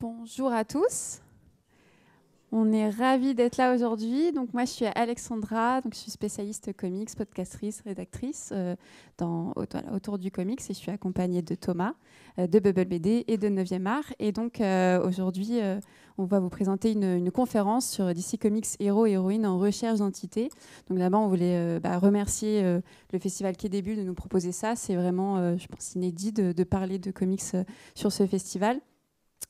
Bonjour à tous. On est ravis d'être là aujourd'hui. Donc moi, je suis Alexandra, donc je suis spécialiste comics, podcastrice, rédactrice autour du comics et je suis accompagnée de Thomas, de Bubble BD et de 9e Art. Et donc aujourd'hui, on va vous présenter une conférence sur DC Comics héros et héroïnes en recherche d'identité. Donc d'abord, on voulait remercier le Festival Quai des Bulles de nous proposer ça. C'est vraiment, je pense, inédit de parler de comics sur ce festival.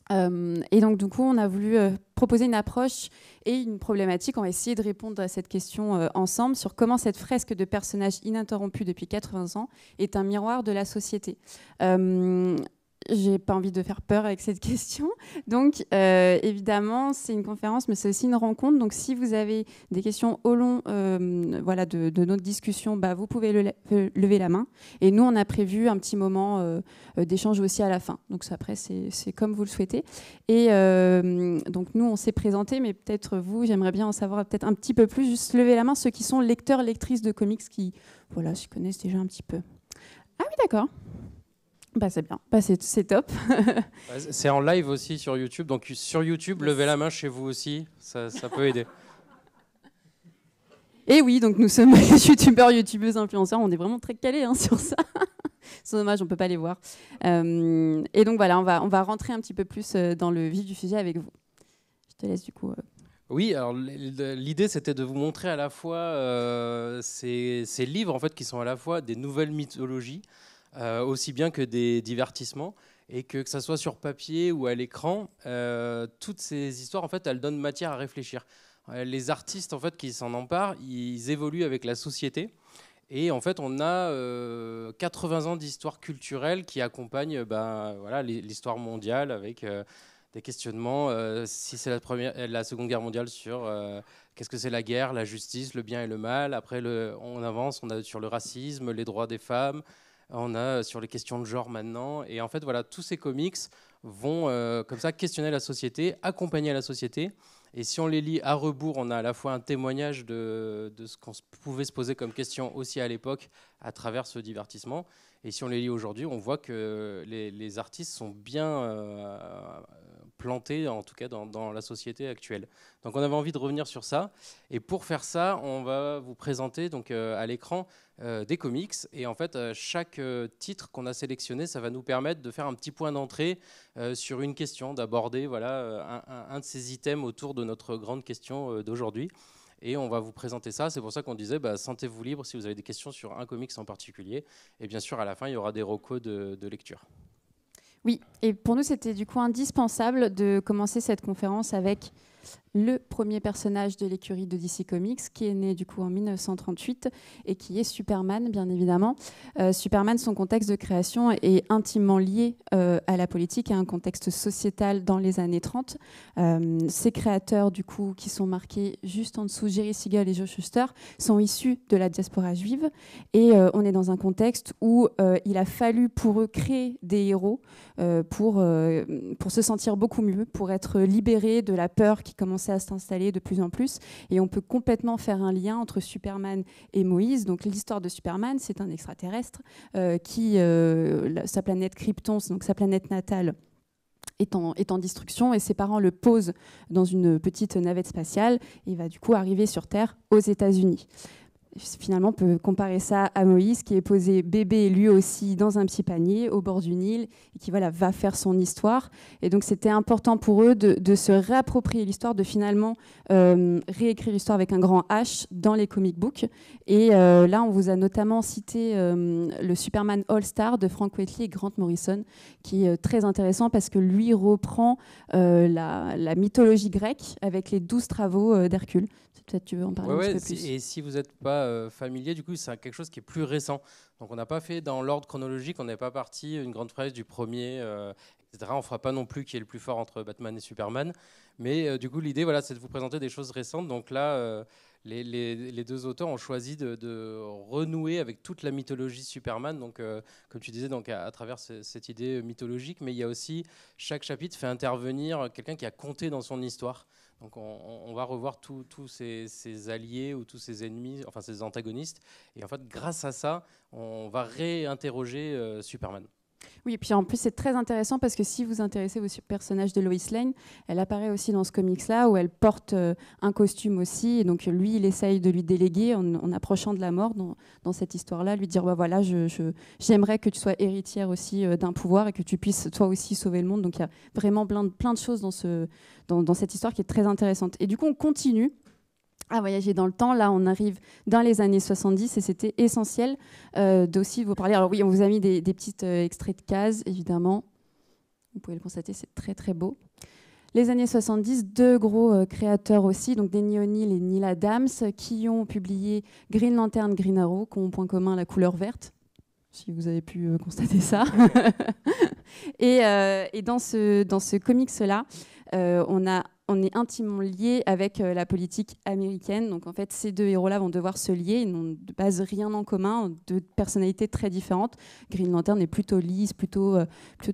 Et donc, du coup, on a voulu proposer une approche et une problématique. On va essayer de répondre à cette question ensemble sur comment cette fresque de personnages ininterrompus depuis 80 ans est un miroir de la société. J'ai pas envie de faire peur avec cette question. Donc, évidemment, c'est une conférence, mais c'est aussi une rencontre. Donc, si vous avez des questions au long de notre discussion, vous pouvez lever la main. Et nous, on a prévu un petit moment d'échange aussi à la fin. Donc, ça, après, c'est comme vous le souhaitez. Et donc, nous, on s'est présenté, mais peut-être vous, j'aimerais bien en savoir peut-être un petit peu plus. Juste lever la main, ceux qui sont lecteurs, lectrices de comics qui se connaissent déjà un petit peu. Ah oui, d'accord. C'est bien, c'est top. C'est en live aussi sur YouTube, donc sur YouTube, levez la main chez vous aussi, ça peut aider. Et oui, donc nous sommes youtubeurs, youtubeuses, influenceurs, on est vraiment très calés sur ça. C'est dommage, on ne peut pas les voir. Et donc voilà, on va rentrer un petit peu plus dans le vif du sujet avec vous. Je te laisse du coup... Oui, alors l'idée c'était de vous montrer à la fois ces livres en fait, qui sont à la fois des nouvelles mythologies, aussi bien que des divertissements, et que ça soit sur papier ou à l'écran, toutes ces histoires en fait, elles donnent matière à réfléchir. Les artistes en fait, qui s'en emparent, ils évoluent avec la société. Et en fait, on a 80 ans d'histoire culturelle qui accompagne l'histoire mondiale avec des questionnements. Si c'est la Seconde Guerre mondiale sur qu'est-ce que c'est la guerre, la justice, le bien et le mal. Après, on avance, on a sur le racisme, les droits des femmes. On a sur les questions de genre maintenant. Et en fait, voilà, tous ces comics vont comme ça questionner la société, accompagner la société. Et si on les lit à rebours, on a à la fois un témoignage de ce qu'on pouvait se poser comme question aussi à l'époque à travers ce divertissement. Et si on les lit aujourd'hui, on voit que les artistes sont bien plantés, en tout cas dans la société actuelle. Donc on avait envie de revenir sur ça. Et pour faire ça, on va vous présenter donc, à l'écran des comics. Et en fait, chaque titre qu'on a sélectionné, ça va nous permettre de faire un petit point d'entrée sur une question, d'aborder un de ces items autour de notre grande question d'aujourd'hui. Et on va vous présenter ça. C'est pour ça qu'on disait, sentez-vous libre si vous avez des questions sur un comics en particulier. Et bien sûr, à la fin, il y aura des recos de lecture. Oui, et pour nous, c'était du coup indispensable de commencer cette conférence avec le premier personnage de l'écurie de DC Comics, qui est né du coup en 1938 et qui est Superman, bien évidemment. Superman, son contexte de création est intimement lié à la politique et à un contexte sociétal dans les années 30. Ses créateurs, du coup, qui sont marqués juste en dessous, Jerry Siegel et Joe Shuster, sont issus de la diaspora juive. Et on est dans un contexte où il a fallu pour eux créer des héros pour se sentir beaucoup mieux, pour être libérés de la peur qui commençait à s'installer de plus en plus. Et on peut complètement faire un lien entre Superman et Moïse. Donc l'histoire de Superman, c'est un extraterrestre qui, sa planète Krypton, donc sa planète natale, est en destruction et ses parents le posent dans une petite navette spatiale et il va du coup arriver sur Terre aux États-Unis. Finalement, on peut comparer ça à Moïse qui est posé bébé lui aussi dans un petit panier au bord du Nil et qui va faire son histoire. Et donc, c'était important pour eux de se réapproprier l'histoire, de finalement réécrire l'histoire avec un grand H dans les comic books. Et là, on vous a notamment cité le Superman All-Star de Frank Whiteley et Grant Morrison, qui est très intéressant parce que lui reprend la mythologie grecque avec les 12 travaux d'Hercule. Peut-être tu veux en parler un petit peu plus. Et si vous n'êtes pas familier, du coup, c'est quelque chose qui est plus récent. Donc, on n'a pas fait dans l'ordre chronologique, on n'est pas parti une grande phrase du premier, etc. On ne fera pas non plus qui est le plus fort entre Batman et Superman. Mais du coup, l'idée, c'est de vous présenter des choses récentes. Donc là, les deux auteurs ont choisi de renouer avec toute la mythologie Superman. Donc, comme tu disais, donc, à travers cette idée mythologique. Mais il y a aussi, chaque chapitre fait intervenir quelqu'un qui a compté dans son histoire. Donc on va revoir tous ces alliés ou tous ces ennemis, enfin ces antagonistes. Et en fait, grâce à ça, on va réinterroger Superman. Oui, et puis en plus, c'est très intéressant parce que si vous vous intéressez au personnage de Lois Lane, elle apparaît aussi dans ce comics-là où elle porte un costume aussi. Et donc, lui, il essaye de lui déléguer en approchant de la mort dans cette histoire-là, lui dire voilà, j'aimerais que tu sois héritière aussi d'un pouvoir et que tu puisses toi aussi sauver le monde. Donc, il y a vraiment plein de choses dans cette histoire qui est très intéressante. Et du coup, on continue à voyager dans le temps. Là, on arrive dans les années 70 et c'était essentiel d'aussi vous parler. Alors oui, on vous a mis des petits extraits de cases, évidemment. Vous pouvez le constater, c'est très, très beau. Les années 70, deux gros créateurs aussi, donc Denny O'Neil et Neil Adams, qui ont publié Green Lantern, Green Arrow, qui ont au point commun la couleur verte, si vous avez pu constater ça. et dans ce comics-là, on est intimement lié avec la politique américaine. Donc en fait, ces deux héros-là vont devoir se lier. Ils n'ont de base rien en commun, deux personnalités très différentes. Green Lantern est plutôt lisse, plutôt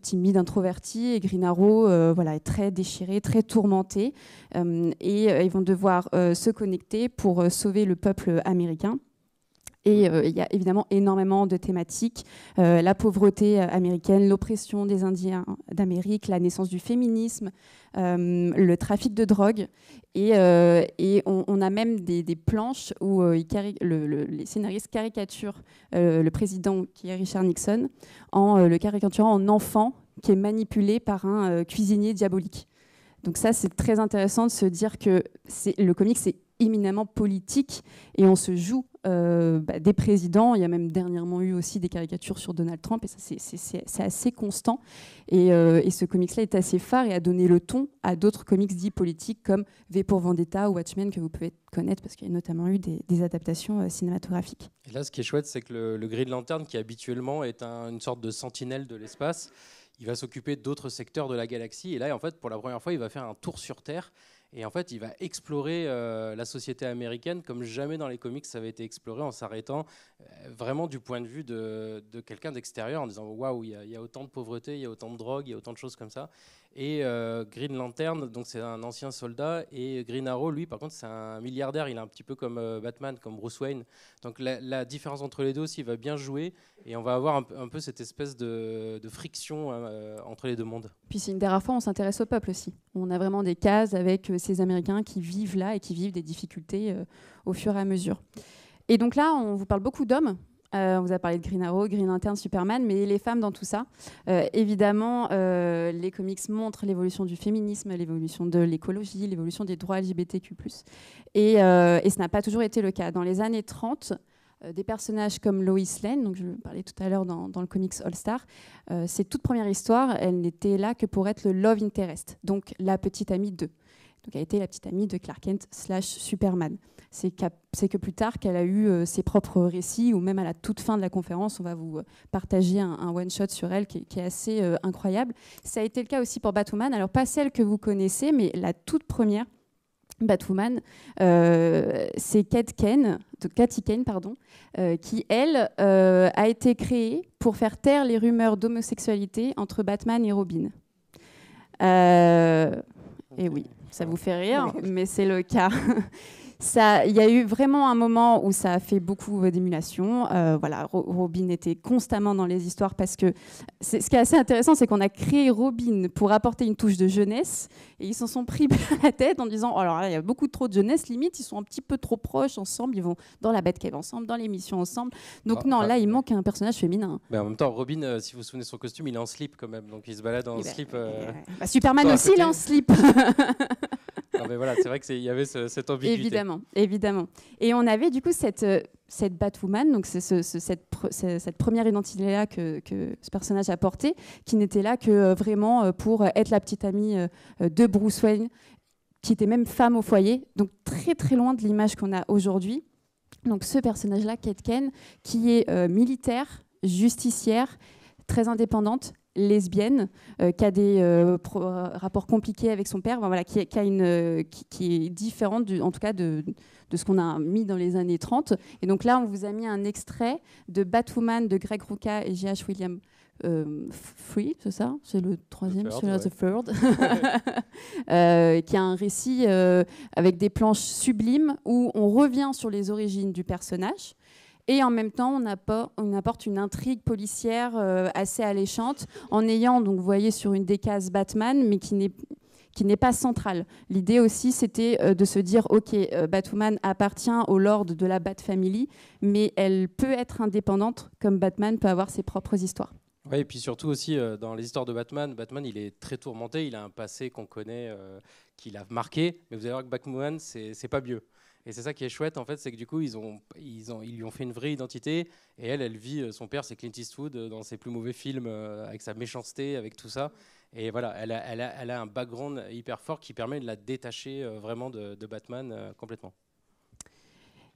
timide, introverti. Et Green Arrow est très déchiré, très tourmenté. Ils vont devoir se connecter pour sauver le peuple américain. Et il y a évidemment énormément de thématiques, la pauvreté américaine, l'oppression des Indiens d'Amérique, la naissance du féminisme, le trafic de drogue. Et on a même des planches où les scénaristes caricaturent le président, qui est Richard Nixon, en le caricaturant en enfant qui est manipulé par un cuisinier diabolique. Donc ça, c'est très intéressant de se dire que le comics, c'est éminemment politique et on se joue des présidents. Il y a même dernièrement eu aussi des caricatures sur Donald Trump et ça, c'est assez constant. Et ce comics-là est assez phare et a donné le ton à d'autres comics dits politiques comme V pour Vendetta ou Watchmen que vous pouvez connaître parce qu'il y a notamment eu des adaptations cinématographiques. Et là, ce qui est chouette, c'est que le Green Lantern, qui habituellement est une sorte de sentinelle de l'espace, il va s'occuper d'autres secteurs de la galaxie. Et là, en fait, pour la première fois, il va faire un tour sur Terre. Et en fait, il va explorer la société américaine comme jamais dans les comics ça avait été exploré, en s'arrêtant vraiment du point de vue de quelqu'un d'extérieur, en disant waouh, il y a autant de pauvreté, il y a autant de drogue, il y a autant de choses comme ça. Et Green Lantern, donc c'est un ancien soldat, et Green Arrow, lui, par contre, c'est un milliardaire. Il est un petit peu comme Batman, comme Bruce Wayne. Donc la différence entre les deux aussi va bien jouer, et on va avoir un peu cette espèce de friction entre les deux mondes. Puis c'est une des rares fois où on s'intéresse au peuple aussi. On a vraiment des cases avec ces Américains qui vivent là et qui vivent des difficultés au fur et à mesure. Et donc là, on vous parle beaucoup d'hommes. On vous a parlé de Green Arrow, Green Lantern, Superman, mais les femmes dans tout ça. Évidemment, les comics montrent l'évolution du féminisme, l'évolution de l'écologie, l'évolution des droits LGBTQ+. Et ce n'a pas toujours été le cas. Dans les années 30, des personnages comme Lois Lane, donc je parlais tout à l'heure dans le comics All Star, ses toute première histoire, elle n'était là que pour être le love interest, donc la petite amie d'eux. Donc elle a été la petite amie de Clark Kent / Superman. C'est que plus tard qu'elle a eu ses propres récits, ou même à la toute fin de la conférence, on va vous partager un one-shot sur elle qui est assez incroyable. Ça a été le cas aussi pour Batwoman, alors pas celle que vous connaissez, mais la toute première Batwoman, c'est Cathy Kane, qui, elle, a été créée pour faire taire les rumeurs d'homosexualité entre Batman et Robin. Et oui, ça vous fait rire, mais c'est le cas. Il y a eu vraiment un moment où ça a fait beaucoup d'émulation. Robin était constamment dans les histoires parce que ce qui est assez intéressant, c'est qu'on a créé Robin pour apporter une touche de jeunesse et ils s'en sont pris plein la tête en disant oh, alors là, il y a beaucoup trop de jeunesse, limite ils sont un petit peu trop proches ensemble, ils vont dans la Batcave ensemble, dans l'émission ensemble. Donc là, il manque un personnage féminin. Mais en même temps, Robin, si vous vous souvenez de son costume, il est en slip quand même, donc il se balade en slip. Superman aussi, il est en slip. Non, mais voilà, c'est vrai qu'il y avait cette ambiguïté. Évidemment. Et on avait du coup cette Batwoman, donc cette première identité-là que ce personnage a portée, qui n'était là que vraiment pour être la petite amie de Bruce Wayne, qui était même femme au foyer, donc très très loin de l'image qu'on a aujourd'hui. Donc ce personnage-là, Kate Kane, qui est militaire, justicière, très indépendante, lesbienne, qui a des rapports compliqués avec son père, qui est différente, en tout cas, de ce qu'on a mis dans les années 30. Et donc là, on vous a mis un extrait de Batwoman de Greg Rucka et J.H. William Free, c'est ça ? C'est le troisième, celui-là, The Third, qui a un récit avec des planches sublimes où on revient sur les origines du personnage. Et en même temps, on apporte une intrigue policière assez alléchante, en ayant, donc vous voyez sur une des cases Batman, mais qui n'est pas centrale. L'idée aussi, c'était de se dire, ok, Batwoman appartient au Lord de la Bat Family, mais elle peut être indépendante, comme Batman peut avoir ses propres histoires. Ouais, et puis surtout aussi, dans les histoires de Batman, il est très tourmenté, il a un passé qu'on connaît, qu'il a marqué, mais vous allez voir que Batwoman, c'est pas mieux. Et c'est ça qui est chouette, en fait, c'est que du coup, ils lui ont fait une vraie identité. Et elle vit, son père, c'est Clint Eastwood, dans ses plus mauvais films, avec sa méchanceté, avec tout ça. Et voilà, elle a un background hyper fort qui permet de la détacher vraiment de Batman complètement.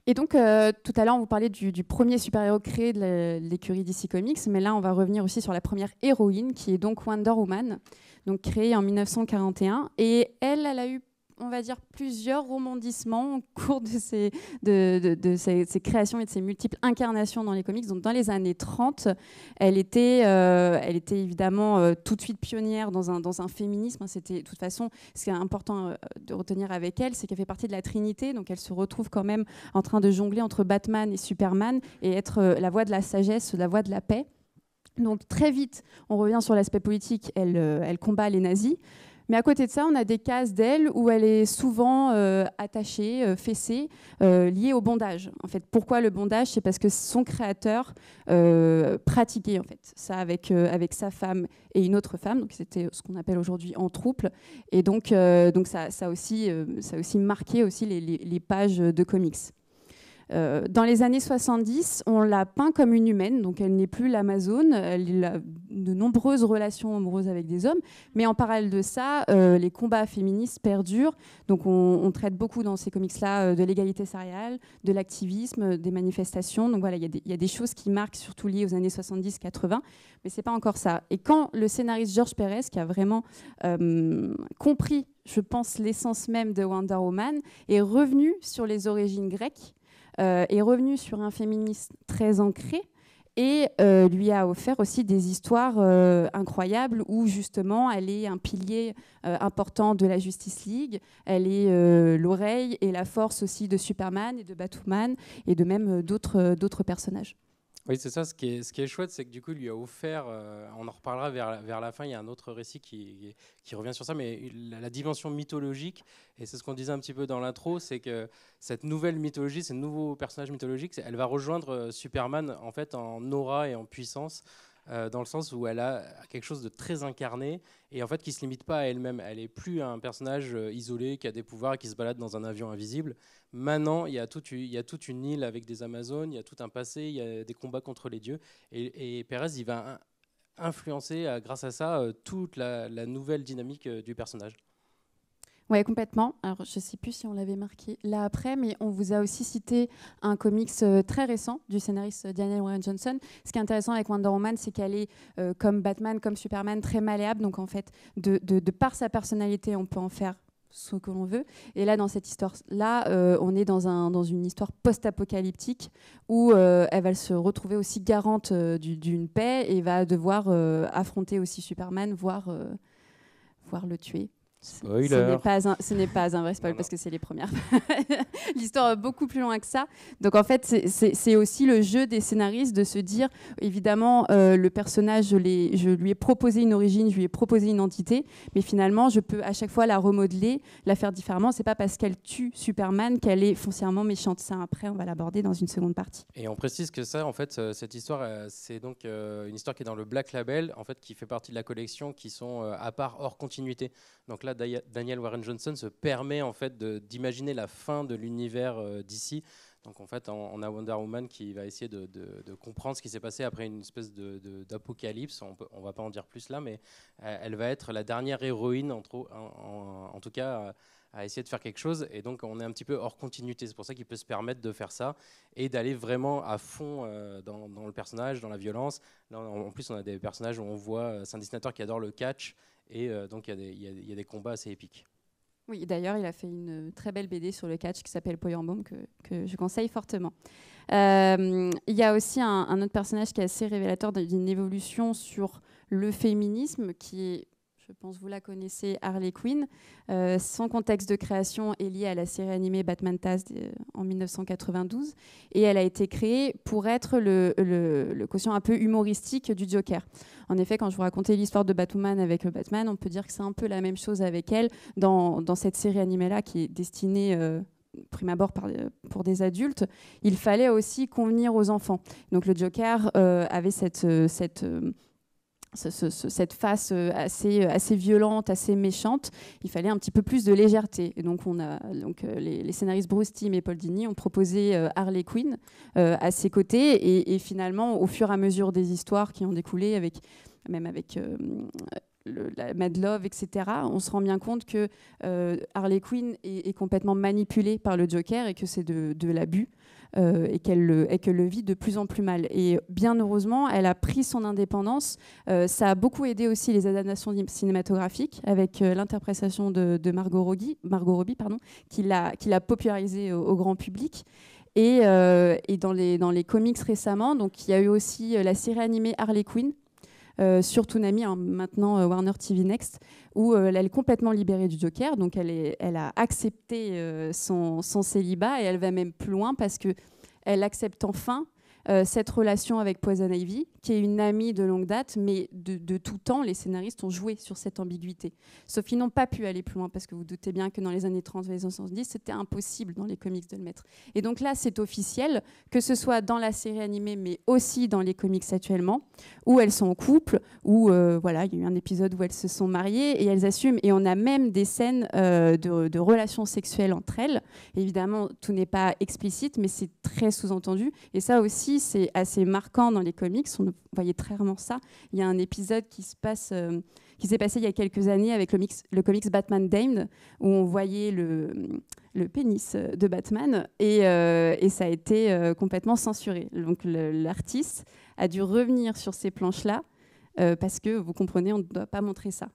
Et donc, tout à l'heure, on vous parlait du premier super-héros créé de l'écurie DC Comics, mais là, on va revenir aussi sur la première héroïne, qui est donc Wonder Woman, donc créée en 1941. Et elle a eu, on va dire, plusieurs rebondissements au cours de ses créations et de ses multiples incarnations dans les comics. Donc, dans les années 30, elle était évidemment tout de suite pionnière dans un féminisme. C'était, de toute façon, ce qui est important de retenir avec elle, c'est qu'elle fait partie de la Trinité. Donc, elle se retrouve quand même en train de jongler entre Batman et Superman et être la voix de la sagesse, la voix de la paix. Donc, très vite, on revient sur l'aspect politique. Elle combat les nazis. Mais à côté de ça, on a des cases d'elle où elle est souvent attachée, fessée, liée au bondage. En fait, pourquoi le bondage ? C'est parce que son créateur pratiquait en fait ça avec sa femme et une autre femme. Donc c'était ce qu'on appelle aujourd'hui en trouble. Et donc ça a aussi marqué aussi les pages de comics. Dans les années 70, on l'a peint comme une humaine, donc elle n'est plus l'Amazone, elle a de nombreuses relations amoureuses avec des hommes, mais en parallèle de ça, les combats féministes perdurent, donc on traite beaucoup dans ces comics-là de l'égalité salariale, de l'activisme, des manifestations, donc voilà, il y a des choses qui marquent, surtout liées aux années 70-80, mais c'est pas encore ça. Et quand le scénariste George Pérez, qui a vraiment compris, je pense, l'essence même de Wonder Woman, est revenu sur les origines grecques, est revenu sur un féminisme très ancré et lui a offert aussi des histoires incroyables où justement elle est un pilier important de la Justice League, elle est l'oreille et la force aussi de Superman et de Batwoman et de même d'autres personnages. Oui, c'est ça. Ce qui est chouette, c'est que du coup, il lui a offert, on en reparlera vers la fin, il y a un autre récit qui revient sur ça, mais la dimension mythologique, et c'est ce qu'on disait un petit peu dans l'intro, c'est que cette nouvelle mythologie, ce nouveau personnage mythologique, elle va rejoindre Superman en fait en aura et en puissance, dans le sens où elle a quelque chose de très incarné et en fait qui se limite pas à elle-même. Elle est plus un personnage isolé qui a des pouvoirs et qui se balade dans un avion invisible. Maintenant, il y a toute une île avec des Amazones, il y a tout un passé, il y a des combats contre les dieux et Pérez il va influencer grâce à ça toute la nouvelle dynamique du personnage. Oui, complètement. Alors, je ne sais plus si on l'avait marqué là après, mais on vous a aussi cité un comics très récent du scénariste Daniel Warren Johnson. Ce qui est intéressant avec Wonder Woman, c'est qu'elle est, comme Batman, comme Superman, très malléable. Donc, en fait, de par sa personnalité, on peut en faire ce que l'on veut. Et là, dans cette histoire-là, on est dans une histoire post-apocalyptique où elle va se retrouver aussi garante d'une paix et va devoir affronter aussi Superman, voire le tuer. Spoiler. Ce n'est pas un vrai spoil parce que c'est les premières. L'histoire va beaucoup plus loin que ça. Donc en fait, c'est aussi le jeu des scénaristes de se dire, évidemment, le personnage, je lui ai proposé une origine, je lui ai proposé une entité, mais finalement, je peux à chaque fois la remodeler, la faire différemment. C'est pas parce qu'elle tue Superman qu'elle est foncièrement méchante. Ça, après, on va l'aborder dans une seconde partie. Et on précise que ça, en fait, cette histoire, c'est donc une histoire qui est dans le Black Label, en fait, qui fait partie de la collection, qui sont à part, hors continuité. Donc là, Daniel Warren Johnson se permet en fait d'imaginer la fin de l'univers d'ici. Donc en fait, on a Wonder Woman qui va essayer de comprendre ce qui s'est passé après une espèce d'apocalypse. On va pas en dire plus là, mais elle va être la dernière héroïne, en tout cas, à essayer de faire quelque chose. Et donc on est un petit peu hors continuité. C'est pour ça qu'il peut se permettre de faire ça et d'aller vraiment à fond dans le personnage, dans la violence. Là, en plus, on a des personnages où on voit, c'est un dessinateur qui adore le catch. Et donc, il y a des combats assez épiques. Oui, d'ailleurs, il a fait une très belle BD sur le catch qui s'appelle Poyambom, que je conseille fortement. Il y a aussi un autre personnage qui est assez révélateur d'une évolution sur le féminisme, qui est, je je pense que vous la connaissez, Harley Quinn. Son contexte de création est lié à la série animée Batman Taz en 1992 et elle a été créée pour être le quotient un peu humoristique du Joker. En effet, quand je vous racontais l'histoire de Batwoman avec Batman, on peut dire que c'est un peu la même chose avec elle dans cette série animée-là qui est destinée prime abord pour des adultes. Il fallait aussi convenir aux enfants. Donc le Joker avait cette face assez violente, assez méchante. Il fallait un petit peu plus de légèreté. Et donc, les scénaristes Bruce Timm et Paul Dini ont proposé Harley Quinn à ses côtés. Et finalement, au fur et à mesure des histoires qui ont découlé, avec la Mad Love, etc., on se rend bien compte que Harley Quinn est complètement manipulée par le Joker et que c'est de l'abus. Et qu'elle le vit de plus en plus mal. Et bien heureusement, elle a pris son indépendance. Ça a beaucoup aidé aussi les adaptations cinématographiques avec l'interprétation de Margot Robbie, qui l'a popularisée au grand public. Et dans les comics récemment, donc il y a eu aussi la série animée Harley Quinn, sur Toonami, maintenant Warner TV Next, où elle est complètement libérée du Joker. Donc elle a accepté son célibat et elle va même plus loin parce qu'elle accepte enfin cette relation avec Poison Ivy, qui est une amie de longue date, mais de tout temps, les scénaristes ont joué sur cette ambiguïté. Sauf qu'ils n'ont pas pu aller plus loin, parce que vous doutez bien que dans les années 30 et les années 70, c'était impossible dans les comics de le mettre. Et donc là, c'est officiel, que ce soit dans la série animée, mais aussi dans les comics actuellement, où elles sont en couple, où voilà, il y a eu un épisode où elles se sont mariées, et elles assument, et on a même des scènes de relations sexuelles entre elles. Évidemment, tout n'est pas explicite, mais c'est très sous-entendu, et ça aussi, c'est assez marquant dans les comics. On voyait très rarement ça. Il y a un épisode qui s'est passé il y a quelques années avec le comics Batman Damned, où on voyait le pénis de Batman et ça a été complètement censuré. Donc l'artiste a dû revenir sur ces planches-là parce que, vous comprenez, on ne doit pas montrer ça.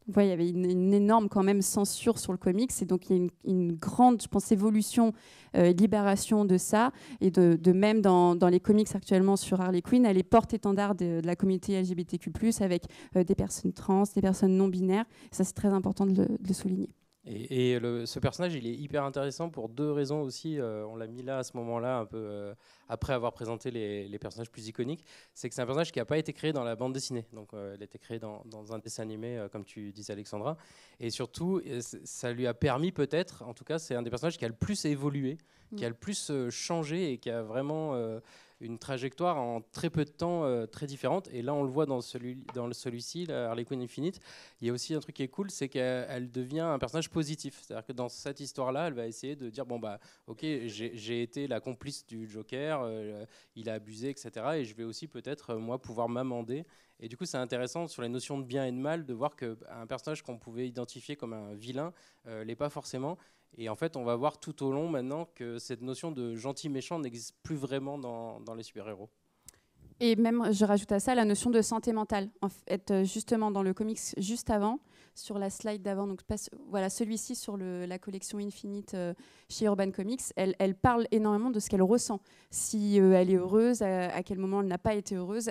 Donc, il y avait une énorme quand même censure sur le comics et donc il y a une grande, je pense, évolution, libération de ça et de même dans les comics actuellement sur Harley Quinn, elle est porte-étendard de la communauté LGBTQ+, avec des personnes trans, des personnes non binaires. Ça, c'est très important de le souligner. Et ce personnage, il est hyper intéressant pour deux raisons aussi. On l'a mis là à ce moment-là, un peu après avoir présenté les personnages plus iconiques. C'est que c'est un personnage qui n'a pas été créé dans la bande dessinée. Donc, elle a été créée dans un dessin animé, comme tu disais, Alexandra. Et surtout, ça lui a permis peut-être, en tout cas, c'est un des personnages qui a le plus évolué, qui a le plus changé et qui a vraiment une trajectoire en très peu de temps très différente. Et là, on le voit dans celui-ci, Harley Quinn Infinite. Il y a aussi un truc qui est cool, c'est qu'elle devient un personnage positif. C'est-à-dire que dans cette histoire-là, elle va essayer de dire, bon, bah, ok, j'ai été la complice du Joker, il a abusé, etc. Et je vais aussi peut-être, moi, pouvoir m'amender. Et du coup, c'est intéressant sur les notions de bien et de mal de voir qu'un personnage qu'on pouvait identifier comme un vilain l'est pas forcément. Et en fait, on va voir tout au long maintenant que cette notion de gentil-méchant n'existe plus vraiment dans les super-héros. Et même, je rajoute à ça la notion de santé mentale. En fait, justement, dans le comics juste avant, sur la slide d'avant, donc voilà, celui-ci sur la collection Infinite chez Urban Comics, elle parle énormément de ce qu'elle ressent. Si elle est heureuse, à quel moment elle n'a pas été heureuse,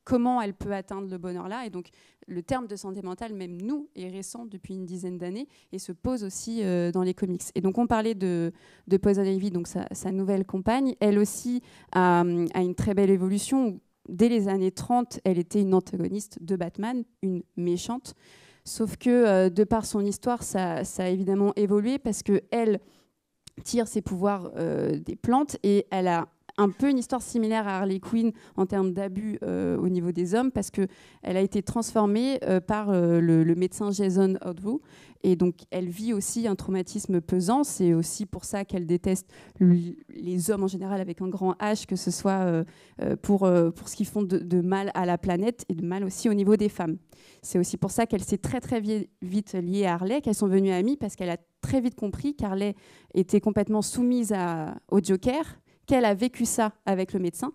comment elle peut atteindre le bonheur-là. Et donc, le terme de santé mentale, même nous, est récent depuis une dizaine d'années et se pose aussi dans les comics. Et donc, on parlait de Poison Ivy, donc sa nouvelle compagne. Elle aussi a une très belle évolution où, dès les années 30, elle était une antagoniste de Batman, une méchante. Sauf que, de par son histoire, ça a évidemment évolué parce qu'elle tire ses pouvoirs des plantes et elle a un peu une histoire similaire à Harley Quinn en termes d'abus au niveau des hommes parce qu'elle a été transformée par le médecin Jason Odwu. Et donc, elle vit aussi un traumatisme pesant. C'est aussi pour ça qu'elle déteste les hommes en général avec un grand H, que ce soit pour ce qu'ils font de mal à la planète et de mal aussi au niveau des femmes. C'est aussi pour ça qu'elle s'est très, très vite liée à Harley, qu'elles sont devenues amies parce qu'elle a très vite compris qu'Harley était complètement soumise au Joker, qu'elle a vécu ça avec le médecin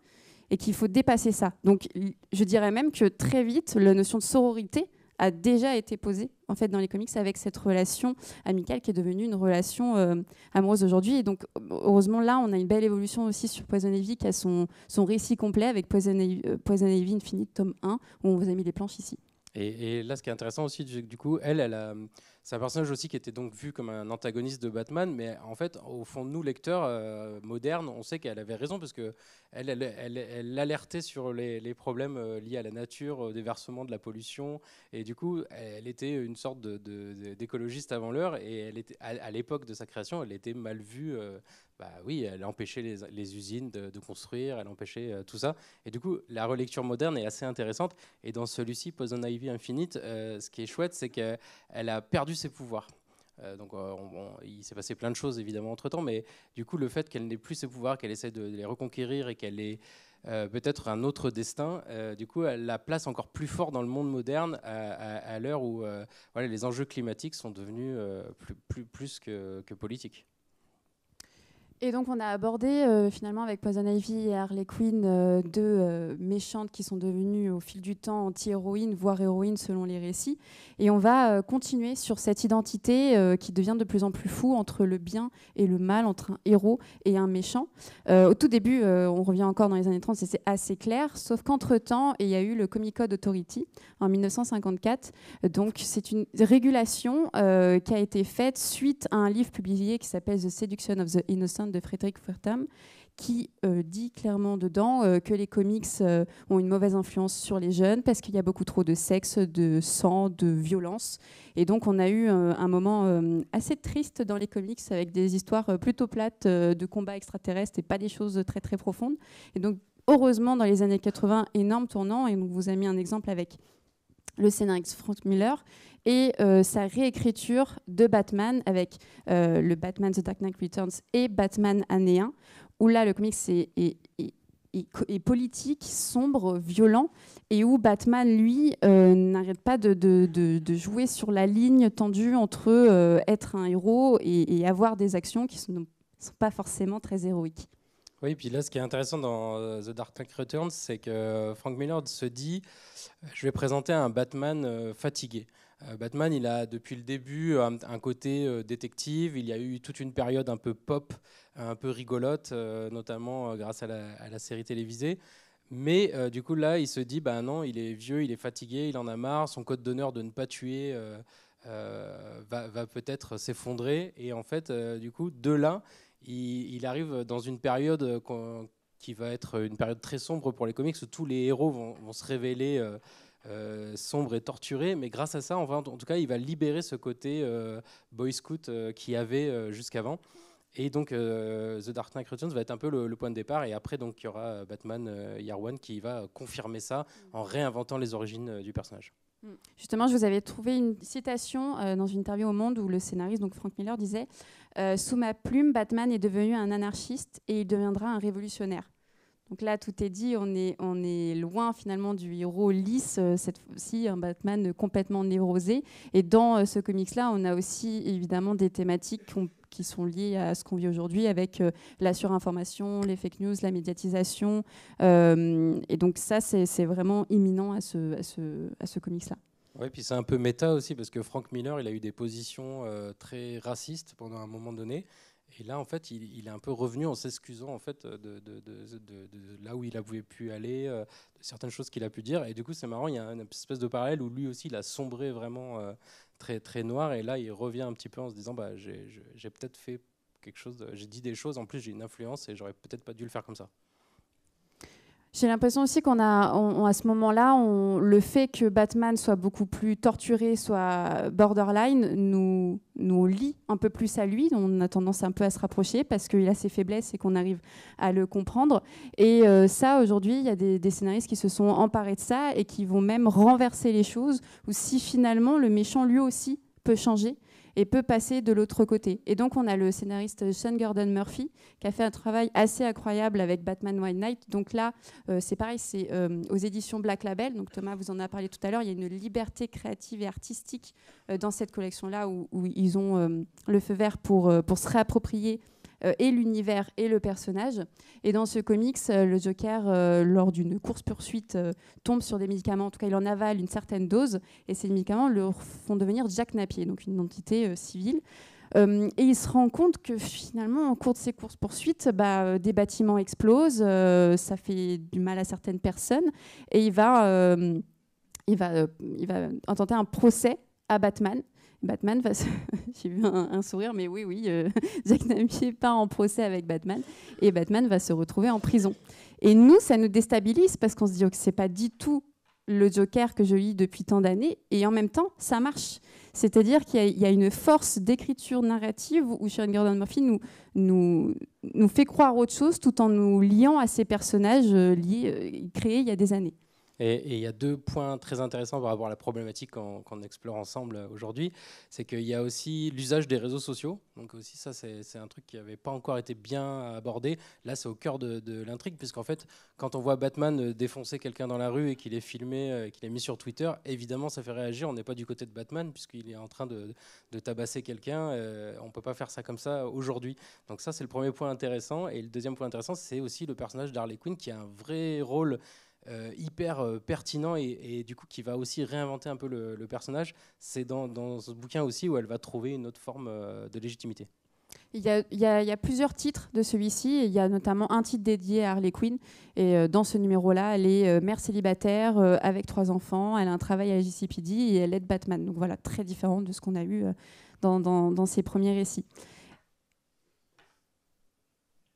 et qu'il faut dépasser ça. Donc, je dirais même que très vite, la notion de sororité a déjà été posée en fait, dans les comics avec cette relation amicale qui est devenue une relation amoureuse aujourd'hui. Et donc, heureusement, là, on a une belle évolution aussi sur Poison Ivy qui a son récit complet avec Poison Ivy Infinite, tome 1, où on vous a mis les planches ici. Et là, ce qui est intéressant aussi, du coup, c'est un personnage aussi qui était donc vu comme un antagoniste de Batman, mais en fait, au fond de nous, lecteurs modernes, on sait qu'elle avait raison parce que elle alertait sur les problèmes liés à la nature, au déversement de la pollution, et du coup, elle était une sorte d'écologiste avant l'heure, et elle était, à l'époque de sa création, elle était mal vue. Bah oui, elle empêchait les usines de construire, elle empêchait tout ça. Et du coup, la relecture moderne est assez intéressante. Et dans celui-ci, Poison Ivy Infinite, ce qui est chouette, c'est qu'elle a perdu ses pouvoirs. Il s'est passé plein de choses évidemment entre temps, mais du coup, le fait qu'elle n'ait plus ses pouvoirs, qu'elle essaie de les reconquérir et qu'elle ait peut-être un autre destin, du coup, elle la place encore plus fort dans le monde moderne à l'heure où voilà, les enjeux climatiques sont devenus plus que politiques. Et donc on a abordé finalement avec Poison Ivy et Harley Quinn deux méchantes qui sont devenues au fil du temps anti-héroïnes, voire héroïnes selon les récits. Et on va continuer sur cette identité qui devient de plus en plus floue entre le bien et le mal, entre un héros et un méchant. Au tout début, on revient encore dans les années 30, c'est assez clair, sauf qu'entre-temps, il y a eu le Comic Code Authority en 1954. Donc c'est une régulation qui a été faite suite à un livre publié qui s'appelle The Seduction of the Innocent de Frederick Wertham, qui dit clairement dedans que les comics ont une mauvaise influence sur les jeunes parce qu'il y a beaucoup trop de sexe, de sang, de violence. Et donc on a eu un moment assez triste dans les comics avec des histoires plutôt plates de combats extraterrestres et pas des choses très très profondes. Et donc heureusement dans les années 80, énorme tournant, et on vous a mis un exemple avec le scénariste Frank Miller et sa réécriture de Batman avec le Batman The Dark Knight Returns et Batman Année 1, où là le comics est politique, sombre, violent, et où Batman, lui, n'arrête pas de jouer sur la ligne tendue entre être un héros et avoir des actions qui ne sont pas forcément très héroïques. Oui, puis là, ce qui est intéressant dans The Dark Knight Returns, c'est que Frank Miller se dit je vais présenter un Batman fatigué. Batman, il a depuis le début un côté détective. Il y a eu toute une période un peu pop, un peu rigolote, notamment grâce à la série télévisée. Mais du coup, là, il se dit bah non, il est vieux, il est fatigué, il en a marre. Son code d'honneur de ne pas tuer va peut-être s'effondrer. Et en fait, du coup, de là, il arrive dans une période qui va être une période très sombre pour les comics où tous les héros vont se révéler sombres et torturés, mais grâce à ça, en tout cas, il va libérer ce côté Boy Scout qu'il y avait jusqu'avant. Et donc, The Dark Knight Returns va être un peu le point de départ. Et après, donc, il y aura Batman Year One qui va confirmer ça en réinventant les origines du personnage. Justement, je vous avais trouvé une citation dans une interview au Monde où le scénariste, donc Frank Miller, disait sous ma plume, Batman est devenu un anarchiste et il deviendra un révolutionnaire. Donc là, tout est dit, on est loin finalement du héros lisse, cette fois-ci un Batman complètement névrosé. Et dans ce comics-là, on a aussi évidemment des thématiques qui sont liées à ce qu'on vit aujourd'hui avec la surinformation, les fake news, la médiatisation. Et donc ça, c'est vraiment imminent à ce comics-là. Oui, puis c'est un peu méta aussi parce que Frank Miller, il a eu des positions très racistes pendant un moment donné. Et là, en fait, il est un peu revenu en s'excusant en fait, de là où il avait pu aller, de certaines choses qu'il a pu dire. Et du coup, c'est marrant, il y a une espèce de parallèle où lui aussi, il a sombré vraiment très, très noir. Et là, il revient un petit peu en se disant bah, j'ai peut-être fait quelque chose, j'ai dit des choses, en plus, j'ai une influence et j'aurais peut-être pas dû le faire comme ça. J'ai l'impression aussi à ce moment-là, le fait que Batman soit beaucoup plus torturé, soit borderline, nous lie un peu plus à lui. On a tendance un peu à se rapprocher parce qu'il a ses faiblesses et qu'on arrive à le comprendre. Et ça, aujourd'hui, il y a des scénaristes qui se sont emparés de ça et qui vont même renverser les choses, ou si finalement le méchant lui aussi peut changer et peut passer de l'autre côté. Et donc, on a le scénariste Sean Gordon Murphy qui a fait un travail assez incroyable avec Batman White Knight. Donc là, c'est pareil, c'est aux éditions Black Label. Donc Thomas vous en a parlé tout à l'heure. Il y a une liberté créative et artistique dans cette collection-là où ils ont le feu vert pour se réapproprier et l'univers et le personnage. Et dans ce comics, le Joker, lors d'une course-poursuite, tombe sur des médicaments. En tout cas, il en avale une certaine dose. Et ces médicaments le font devenir Jack Napier, donc une entité civile. Et il se rend compte que finalement, en cours de ces courses-poursuites, des bâtiments explosent, ça fait du mal à certaines personnes. Et il va il va intenter un procès à Batman. Batman va j'ai vu un sourire, mais oui, Jack Napier part en procès avec Batman et Batman va se retrouver en prison. Et nous, ça nous déstabilise parce qu'on se dit que c'est pas du tout le Joker que je lis depuis tant d'années, et en même temps, ça marche. C'est-à-dire qu'il y a une force d'écriture narrative où Sharon Gordon Murphy nous fait croire autre chose tout en nous liant à ces personnages créés il y a des années. Et il y a 2 points très intéressants par rapport à la problématique qu'on explore ensemble aujourd'hui. C'est qu'il y a aussi l'usage des réseaux sociaux. Donc aussi ça, c'est un truc qui n'avait pas encore été bien abordé. Là, c'est au cœur de l'intrigue, puisqu'en fait, quand on voit Batman défoncer quelqu'un dans la rue et qu'il est filmé, qu'il est mis sur Twitter, évidemment, ça fait réagir. On n'est pas du côté de Batman, puisqu'il est en train de tabasser quelqu'un. On ne peut pas faire ça comme ça aujourd'hui. Donc ça, c'est le premier point intéressant. Et le deuxième point intéressant, c'est aussi le personnage d'Harley Quinn, qui a un vrai rôle hyper pertinent et du coup qui va aussi réinventer un peu le personnage. C'est dans ce bouquin aussi où elle va trouver une autre forme de légitimité. Il y a plusieurs titres de celui-ci. Il y a notamment un titre dédié à Harley Quinn. Et dans ce numéro-là, elle est mère célibataire avec 3 enfants. Elle a un travail à la JCPD et elle aide Batman. Donc voilà, très différent de ce qu'on a eu dans ses premiers récits.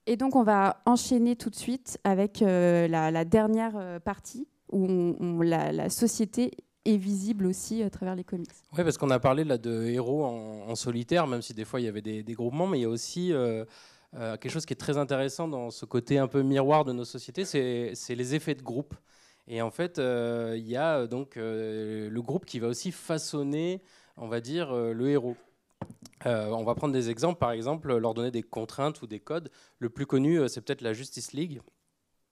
Et donc, on va enchaîner tout de suite avec la dernière partie où la société est visible aussi à travers les comics. Oui, parce qu'on a parlé là de héros en solitaire, même si des fois il y avait des groupements, mais il y a aussi quelque chose qui est très intéressant dans ce côté un peu miroir de nos sociétés, c'est les effets de groupe. Et en fait, il y a donc le groupe qui va aussi façonner, on va dire, le héros. On va prendre des exemples, par exemple, leur donner des contraintes ou des codes. Le plus connu, c'est peut-être la Justice League.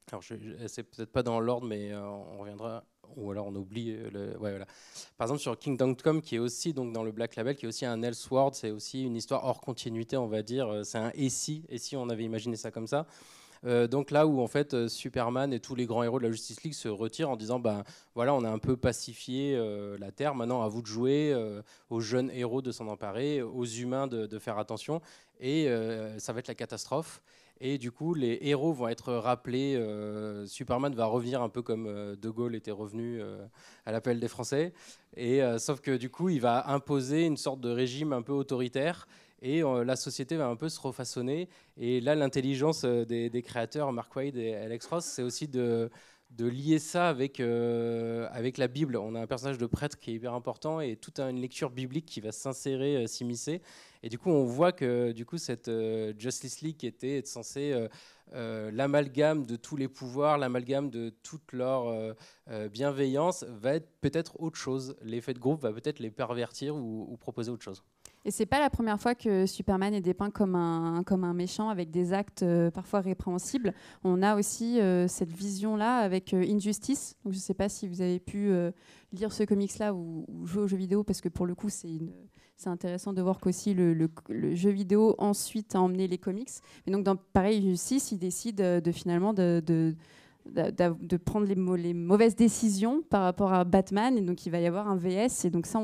Alors, c'est peut-être pas dans l'ordre, mais on reviendra, ou alors on oublie. Ouais, voilà. Par exemple, sur Kingdom Come, qui est aussi donc, dans le Black Label, qui est aussi un Elseworld, c'est aussi une histoire hors continuité, on va dire. C'est un et si on avait imaginé ça comme ça. Donc là où en fait Superman et tous les grands héros de la Justice League se retirent en disant ben voilà, on a un peu pacifié la Terre, maintenant à vous de jouer, aux jeunes héros de s'en emparer, aux humains de faire attention, et ça va être la catastrophe. Et du coup, les héros vont être rappelés. Superman va revenir un peu comme De Gaulle était revenu à l'appel des Français. Et, sauf que du coup, il va imposer une sorte de régime un peu autoritaire. Et la société va un peu se refaçonner. Et là, l'intelligence des créateurs, Mark Waid et Alex Ross, c'est aussi de lier ça avec la Bible. On a un personnage de prêtre qui est hyper important et toute une lecture biblique qui va s'insérer, s'immiscer. Et du coup, on voit que du coup, cette Justice League qui était censée l'amalgame de tous les pouvoirs, l'amalgame de toute leur bienveillance, va être peut-être autre chose. L'effet de groupe va peut-être les pervertir ou proposer autre chose. Et c'est pas la première fois que Superman est dépeint comme un méchant avec des actes parfois répréhensibles. On a aussi cette vision-là avec Injustice. Donc, je ne sais pas si vous avez pu lire ce comics-là ou jouer aux jeux vidéo, parce que pour le coup, c'est intéressant de voir qu'aussi le jeu vidéo ensuite a emmené les comics. Mais donc, pareil, Injustice, il décide finalement de prendre les mauvaises décisions par rapport à Batman, et donc il va y avoir un VS, et donc ça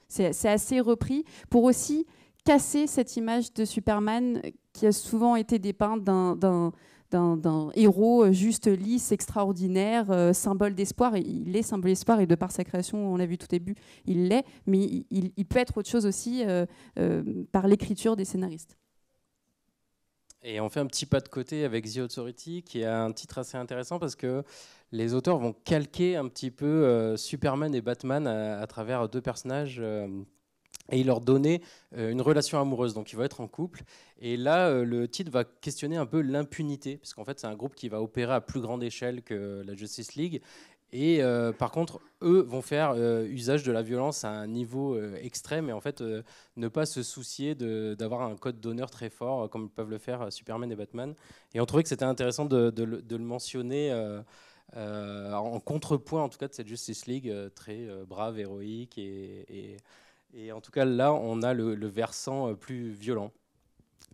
c'est assez repris pour aussi casser cette image de Superman qui a souvent été dépeint d'un héros juste lisse, extraordinaire, symbole d'espoir. Et il est symbole d'espoir, et de par sa création, on l'a vu tout début, il l'est, mais il peut être autre chose aussi par l'écriture des scénaristes. Et on fait un petit pas de côté avec The Authority, qui a un titre assez intéressant parce que les auteurs vont calquer un petit peu Superman et Batman à travers 2 personnages et ils leur donner une relation amoureuse. Donc ils vont être en couple. Et là, le titre va questionner un peu l'impunité, parce qu'en fait, c'est un groupe qui va opérer à plus grande échelle que la Justice League. Et par contre, eux vont faire usage de la violence à un niveau extrême et en fait ne pas se soucier d'avoir un code d'honneur très fort comme peuvent le faire Superman et Batman. Et on trouvait que c'était intéressant de le mentionner en contrepoint en tout cas de cette Justice League très brave, héroïque et en tout cas là on a le versant plus violent.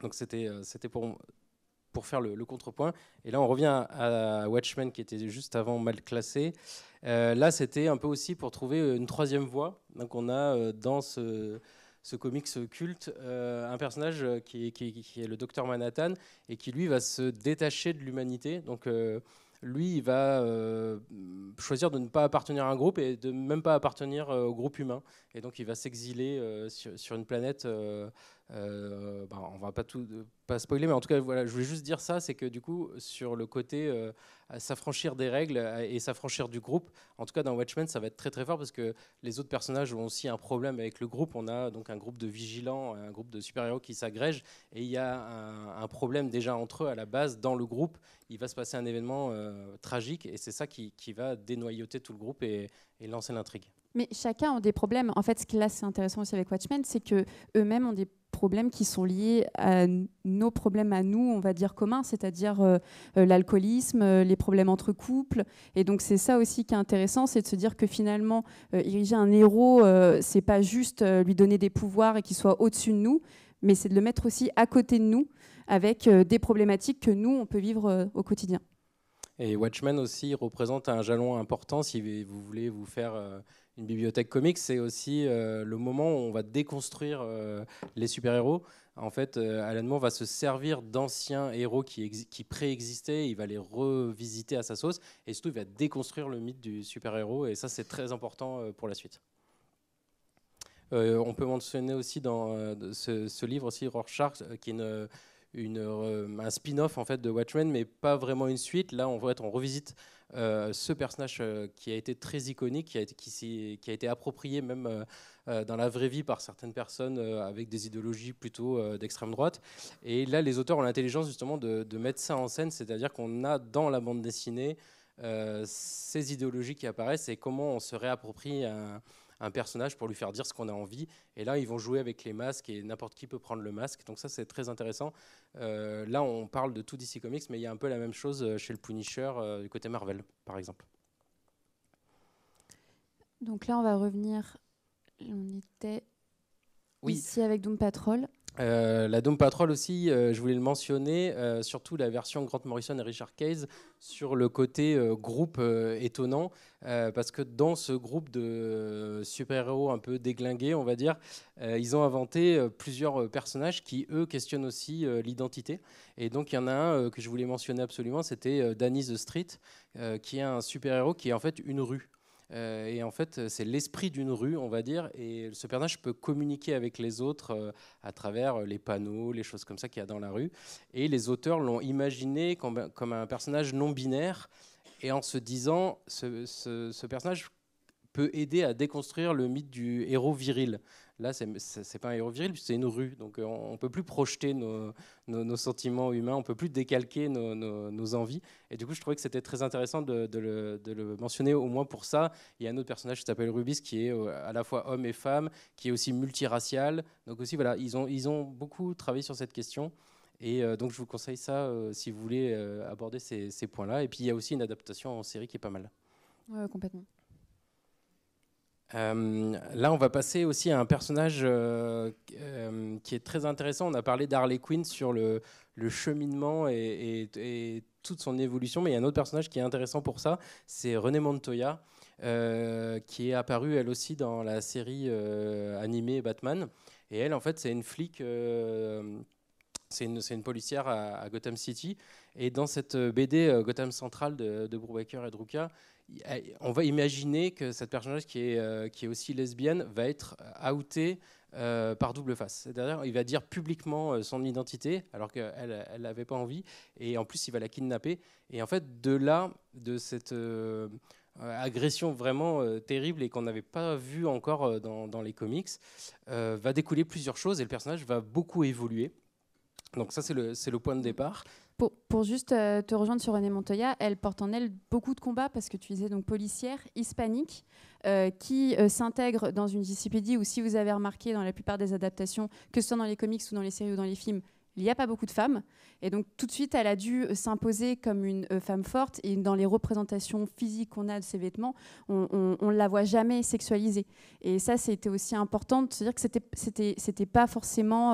Donc c'était pour faire le contrepoint. Et là, on revient à Watchmen, qui était juste avant mal classé. Là, c'était un peu aussi pour trouver une 3e voie. Donc, on a dans ce comics culte un personnage qui est le Docteur Manhattan et qui, lui, va se détacher de l'humanité. Donc, lui, il va choisir de ne pas appartenir à un groupe et de même pas appartenir au groupe humain. Et donc, il va s'exiler sur une planète. On va pas spoiler, mais en tout cas, voilà, je voulais juste dire ça, c'est que du coup, sur le côté s'affranchir des règles et s'affranchir du groupe, en tout cas dans Watchmen, ça va être très très fort parce que les autres personnages ont aussi un problème avec le groupe. On a donc un groupe de vigilants, un groupe de super-héros qui s'agrègent, et il y a un problème déjà entre eux à la base dans le groupe. Il va se passer un événement tragique, et c'est ça qui va dénoyauter tout le groupe et lancer l'intrigue. Mais chacun a des problèmes. En fait, ce qui là, c'est intéressant aussi avec Watchmen, c'est que eux-mêmes ont des problèmes qui sont liés à nos problèmes à nous, on va dire communs, c'est-à-dire l'alcoolisme, les problèmes entre couples. Et donc c'est ça aussi qui est intéressant, c'est de se dire que finalement, ériger un héros, c'est pas juste lui donner des pouvoirs et qu'il soit au-dessus de nous, mais c'est de le mettre aussi à côté de nous, avec des problématiques que nous, on peut vivre au quotidien. Et Watchmen aussi représente un jalon important si vous voulez vous faire une bibliothèque comics. C'est aussi le moment où on va déconstruire les super-héros. En fait, Alan Moore va se servir d'anciens héros qui préexistaient, il va les revisiter à sa sauce, et surtout il va déconstruire le mythe du super-héros, et ça c'est très important pour la suite. On peut mentionner aussi dans ce livre aussi Rorschach, qui est un spin-off en fait de Watchmen, mais pas vraiment une suite. Là, on revisite ce personnage qui a été très iconique, qui a été approprié même dans la vraie vie par certaines personnes avec des idéologies plutôt d'extrême droite. Et là, les auteurs ont l'intelligence justement de mettre ça en scène, c'est-à-dire qu'on a dans la bande dessinée ces idéologies qui apparaissent et comment on se réapproprie un personnage pour lui faire dire ce qu'on a envie. Et là, ils vont jouer avec les masques et n'importe qui peut prendre le masque. Donc ça, c'est très intéressant. Là, on parle de tout DC Comics, mais il y a un peu la même chose chez le Punisher du côté Marvel, par exemple. Donc là, on va revenir. On était ici avec Doom Patrol. La Doom Patrol aussi, je voulais le mentionner, surtout la version Grant Morrison et Richard Case sur le côté groupe étonnant, parce que dans ce groupe de super-héros un peu déglingués, on va dire, ils ont inventé plusieurs personnages qui, eux, questionnent aussi l'identité. Et donc, il y en a un que je voulais mentionner absolument, c'était Danny the Street, qui est un super-héros qui est en fait une rue. Et en fait, c'est l'esprit d'une rue, on va dire, et ce personnage peut communiquer avec les autres à travers les panneaux, les choses comme ça qu'il y a dans la rue. Et les auteurs l'ont imaginé comme un personnage non binaire, et en se disant, ce personnage peut aider à déconstruire le mythe du héros viril. Là, c'est pas un héros viril, c'est une rue. Donc, on ne peut plus projeter nos sentiments humains, on ne peut plus décalquer nos envies. Et du coup, je trouvais que c'était très intéressant de le mentionner, au moins pour ça. Il y a un autre personnage qui s'appelle Rubis, qui est à la fois homme et femme, qui est aussi multiracial. Donc aussi, voilà, ils ont beaucoup travaillé sur cette question. Et donc, je vous conseille ça si vous voulez aborder ces points-là. Et puis, il y a aussi une adaptation en série qui est pas mal. Ouais, complètement. Là, on va passer aussi à un personnage qui est très intéressant. On a parlé d'Harley Quinn sur le cheminement et toute son évolution, mais il y a un autre personnage qui est intéressant pour ça, c'est Renée Montoya, qui est apparue elle aussi dans la série animée Batman. Et elle, en fait, c'est une flic, c'est une policière à Gotham City. Et dans cette BD Gotham Central de Brubaker et Drucka, on va imaginer que cette personnage qui est aussi lesbienne va être outée par double face. C'est-à-dire il va dire publiquement son identité alors qu'elle n'avait pas envie, et en plus il va la kidnapper. Et en fait, de cette agression vraiment terrible et qu'on n'avait pas vu encore dans les comics, va découler plusieurs choses, et le personnage va beaucoup évoluer. Donc ça, c'est le point de départ. Pour juste te rejoindre sur Renée Montoya, elle porte en elle beaucoup de combats, parce que tu disais donc policière, hispanique, qui s'intègre dans une JCPD où, si vous avez remarqué dans la plupart des adaptations, que ce soit dans les comics ou dans les séries ou dans les films, il n'y a pas beaucoup de femmes. Et donc tout de suite, elle a dû s'imposer comme une femme forte. Et dans les représentations physiques qu'on a de ses vêtements, on ne la voit jamais sexualisée. Et ça, c'était aussi important de se dire que c'était pas forcément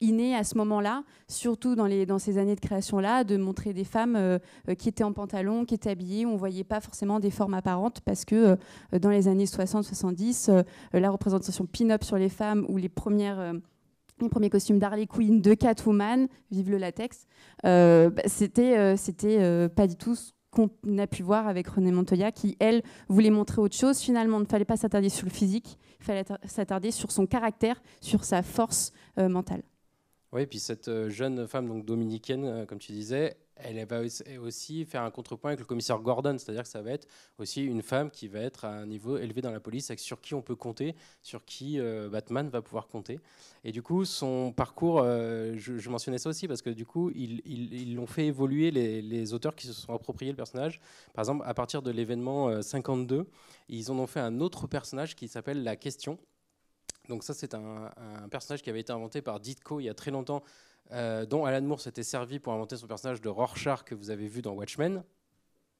inné à ce moment-là, surtout dans ces années de création-là, de montrer des femmes qui étaient en pantalon, qui étaient habillées. On ne voyait pas forcément des formes apparentes, parce que dans les années 60-70, la représentation pin-up sur les femmes, ou les premiers costumes d'Harley Quinn, de Catwoman, vive le latex, c'était pas du tout qu'on a pu voir avec René Montoya, qui, elle, voulait montrer autre chose. Finalement, il ne fallait pas s'attarder sur le physique, il fallait s'attarder sur son caractère, sur sa force mentale. Oui, puis cette jeune femme donc dominicaine, comme tu disais, elle va aussi faire un contrepoint avec le commissaire Gordon, c'est-à-dire que ça va être aussi une femme qui va être à un niveau élevé dans la police, sur qui on peut compter, sur qui Batman va pouvoir compter. Et du coup, son parcours, je mentionnais ça aussi parce que du coup, ils l'ont fait évoluer, les auteurs qui se sont appropriés le personnage. Par exemple, à partir de l'événement 52, ils en ont fait un autre personnage qui s'appelle La Question. Donc ça, c'est un personnage qui avait été inventé par Ditko il y a très longtemps, dont Alan Moore s'était servi pour inventer son personnage de Rorschach que vous avez vu dans Watchmen.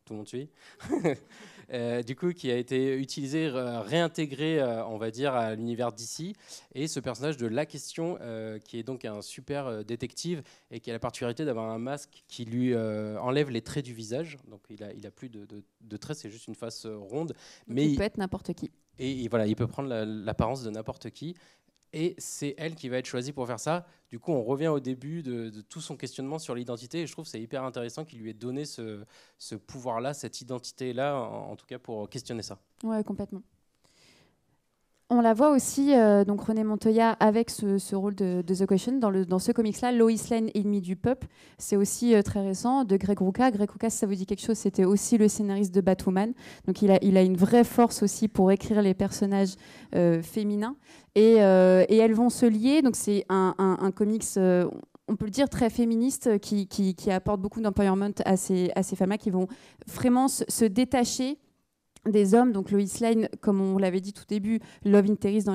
Tout le monde suit. Du coup, qui a été utilisé, réintégré, on va dire, à l'univers d'ici. Et ce personnage de La Question, qui est donc un super détective et qui a la particularité d'avoir un masque qui lui enlève les traits du visage. Donc il a plus de traits, c'est juste une face ronde. Mais il peut être n'importe qui. Et voilà, il peut prendre l'apparence de n'importe qui. Et c'est elle qui va être choisie pour faire ça. Du coup, on revient au début de tout son questionnement sur l'identité. Et je trouve que c'est hyper intéressant qu'il lui ait donné ce pouvoir-là, cette identité-là, en tout cas pour questionner ça. Ouais, complètement. On la voit aussi, donc René Montoya, avec ce rôle de The Question. Dans ce comics-là, Lois Lane, ennemi du peuple, c'est aussi très récent, de Greg Rucka. Greg Rucka, si ça vous dit quelque chose, c'était aussi le scénariste de Batwoman. Donc il a une vraie force aussi pour écrire les personnages féminins. Et elles vont se lier. Donc c'est un comics... on peut le dire, très féministe, qui apporte beaucoup d'empowerment à ces femmes-là, qui vont vraiment se détacher des hommes. Donc Lois Lane, comme on l'avait dit tout début, Love Interest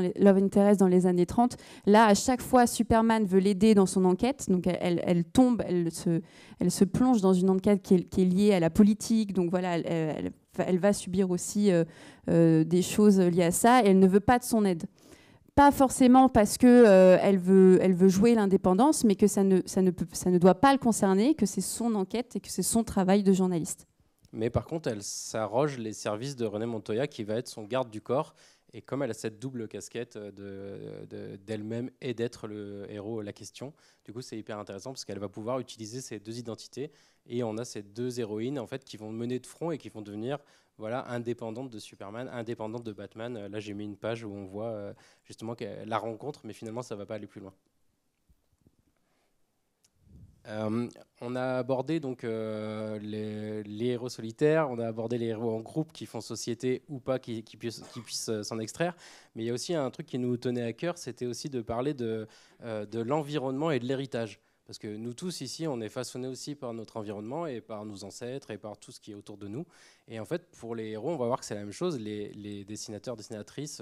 dans les années 30. Là, à chaque fois, Superman veut l'aider dans son enquête. Donc elle tombe, elle se plonge dans une enquête qui est liée à la politique. Donc voilà, elle va subir aussi des choses liées à ça. Et elle ne veut pas de son aide. Pas forcément parce que elle veut jouer l'indépendance, mais que ça ne doit pas le concerner, que c'est son enquête et que c'est son travail de journaliste. Mais par contre, elle s'arroge les services de René Montoya, qui va être son garde du corps. Et comme elle a cette double casquette d'elle-même et d'être le héros La Question, du coup, c'est hyper intéressant parce qu'elle va pouvoir utiliser ces deux identités. Et on a ces deux héroïnes en fait, qui vont mener de front et qui vont devenir indépendantes de Superman, indépendantes de Batman. Là, j'ai mis une page où on voit justement la rencontre, mais finalement, ça ne va pas aller plus loin. On a abordé donc les héros solitaires, on a abordé les héros en groupe qui font société ou pas, qui puissent s'en extraire. Mais il y a aussi un truc qui nous tenait à cœur, c'était aussi de parler de l'environnement et de l'héritage. Parce que nous tous ici, on est façonnés aussi par notre environnement et par nos ancêtres et par tout ce qui est autour de nous. Et en fait, pour les héros, on va voir que c'est la même chose. Les dessinateurs, dessinatrices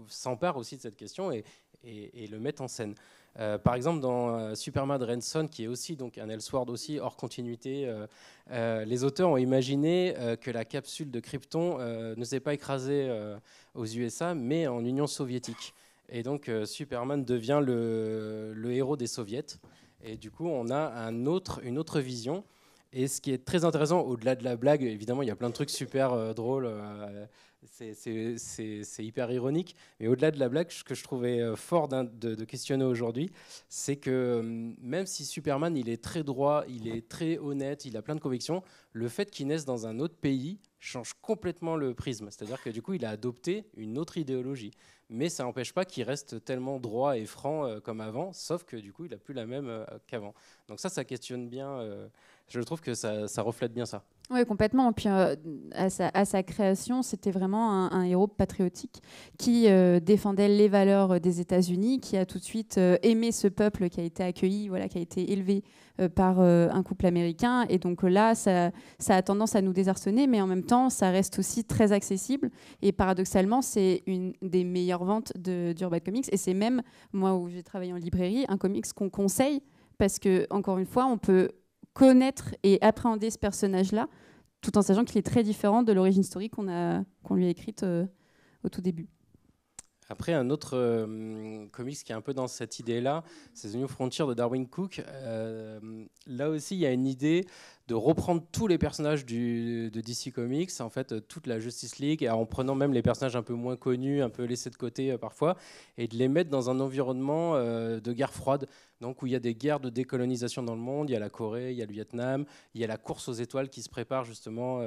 s'emparent aussi de cette question et le mettent en scène. Par exemple, dans Superman Ransom, qui est aussi donc un Elseworld aussi hors continuité, les auteurs ont imaginé que la capsule de Krypton ne s'est pas écrasée aux USA, mais en Union soviétique. Et donc Superman devient le héros des soviets. Et du coup, on a une autre vision. Et ce qui est très intéressant, au-delà de la blague, évidemment, il y a plein de trucs super drôles. C'est hyper ironique. Mais au-delà de la blague, ce que je trouvais fort de questionner aujourd'hui, c'est que même si Superman, il est très droit, il est très honnête, il a plein de convictions, le fait qu'il naisse dans un autre pays change complètement le prisme. C'est-à-dire que du coup, il a adopté une autre idéologie. Mais ça n'empêche pas qu'il reste tellement droit et franc comme avant, sauf que du coup, il n'a plus la même qu'avant. Donc ça questionne bien. Je trouve que ça reflète bien ça. Oui, complètement. Puis à sa création, c'était vraiment un héros patriotique qui défendait les valeurs des États-Unis, qui a tout de suite aimé ce peuple qui a été accueilli, qui a été élevé par un couple américain. Et donc là, ça a tendance à nous désarçonner, mais en même temps, ça reste aussi très accessible. Et paradoxalement, c'est une des meilleures ventes d'Urban Comics. Et c'est même, moi où j'ai travaillé en librairie, un comics qu'on conseille parce que, encore une fois, on peut connaître et appréhender ce personnage-là, tout en sachant qu'il est très différent de l'origine story qu'on lui a écrite au tout début. Après, un autre comics qui est un peu dans cette idée-là, c'est The New Frontier de Darwyn Cooke. Là aussi, il y a une idée de reprendre tous les personnages de DC Comics, en fait, toute la Justice League, en prenant même les personnages un peu moins connus, un peu laissés de côté parfois, et de les mettre dans un environnement de guerre froide, donc où il y a des guerres de décolonisation dans le monde. Il y a la Corée, il y a le Vietnam, il y a la course aux étoiles qui se prépare justement,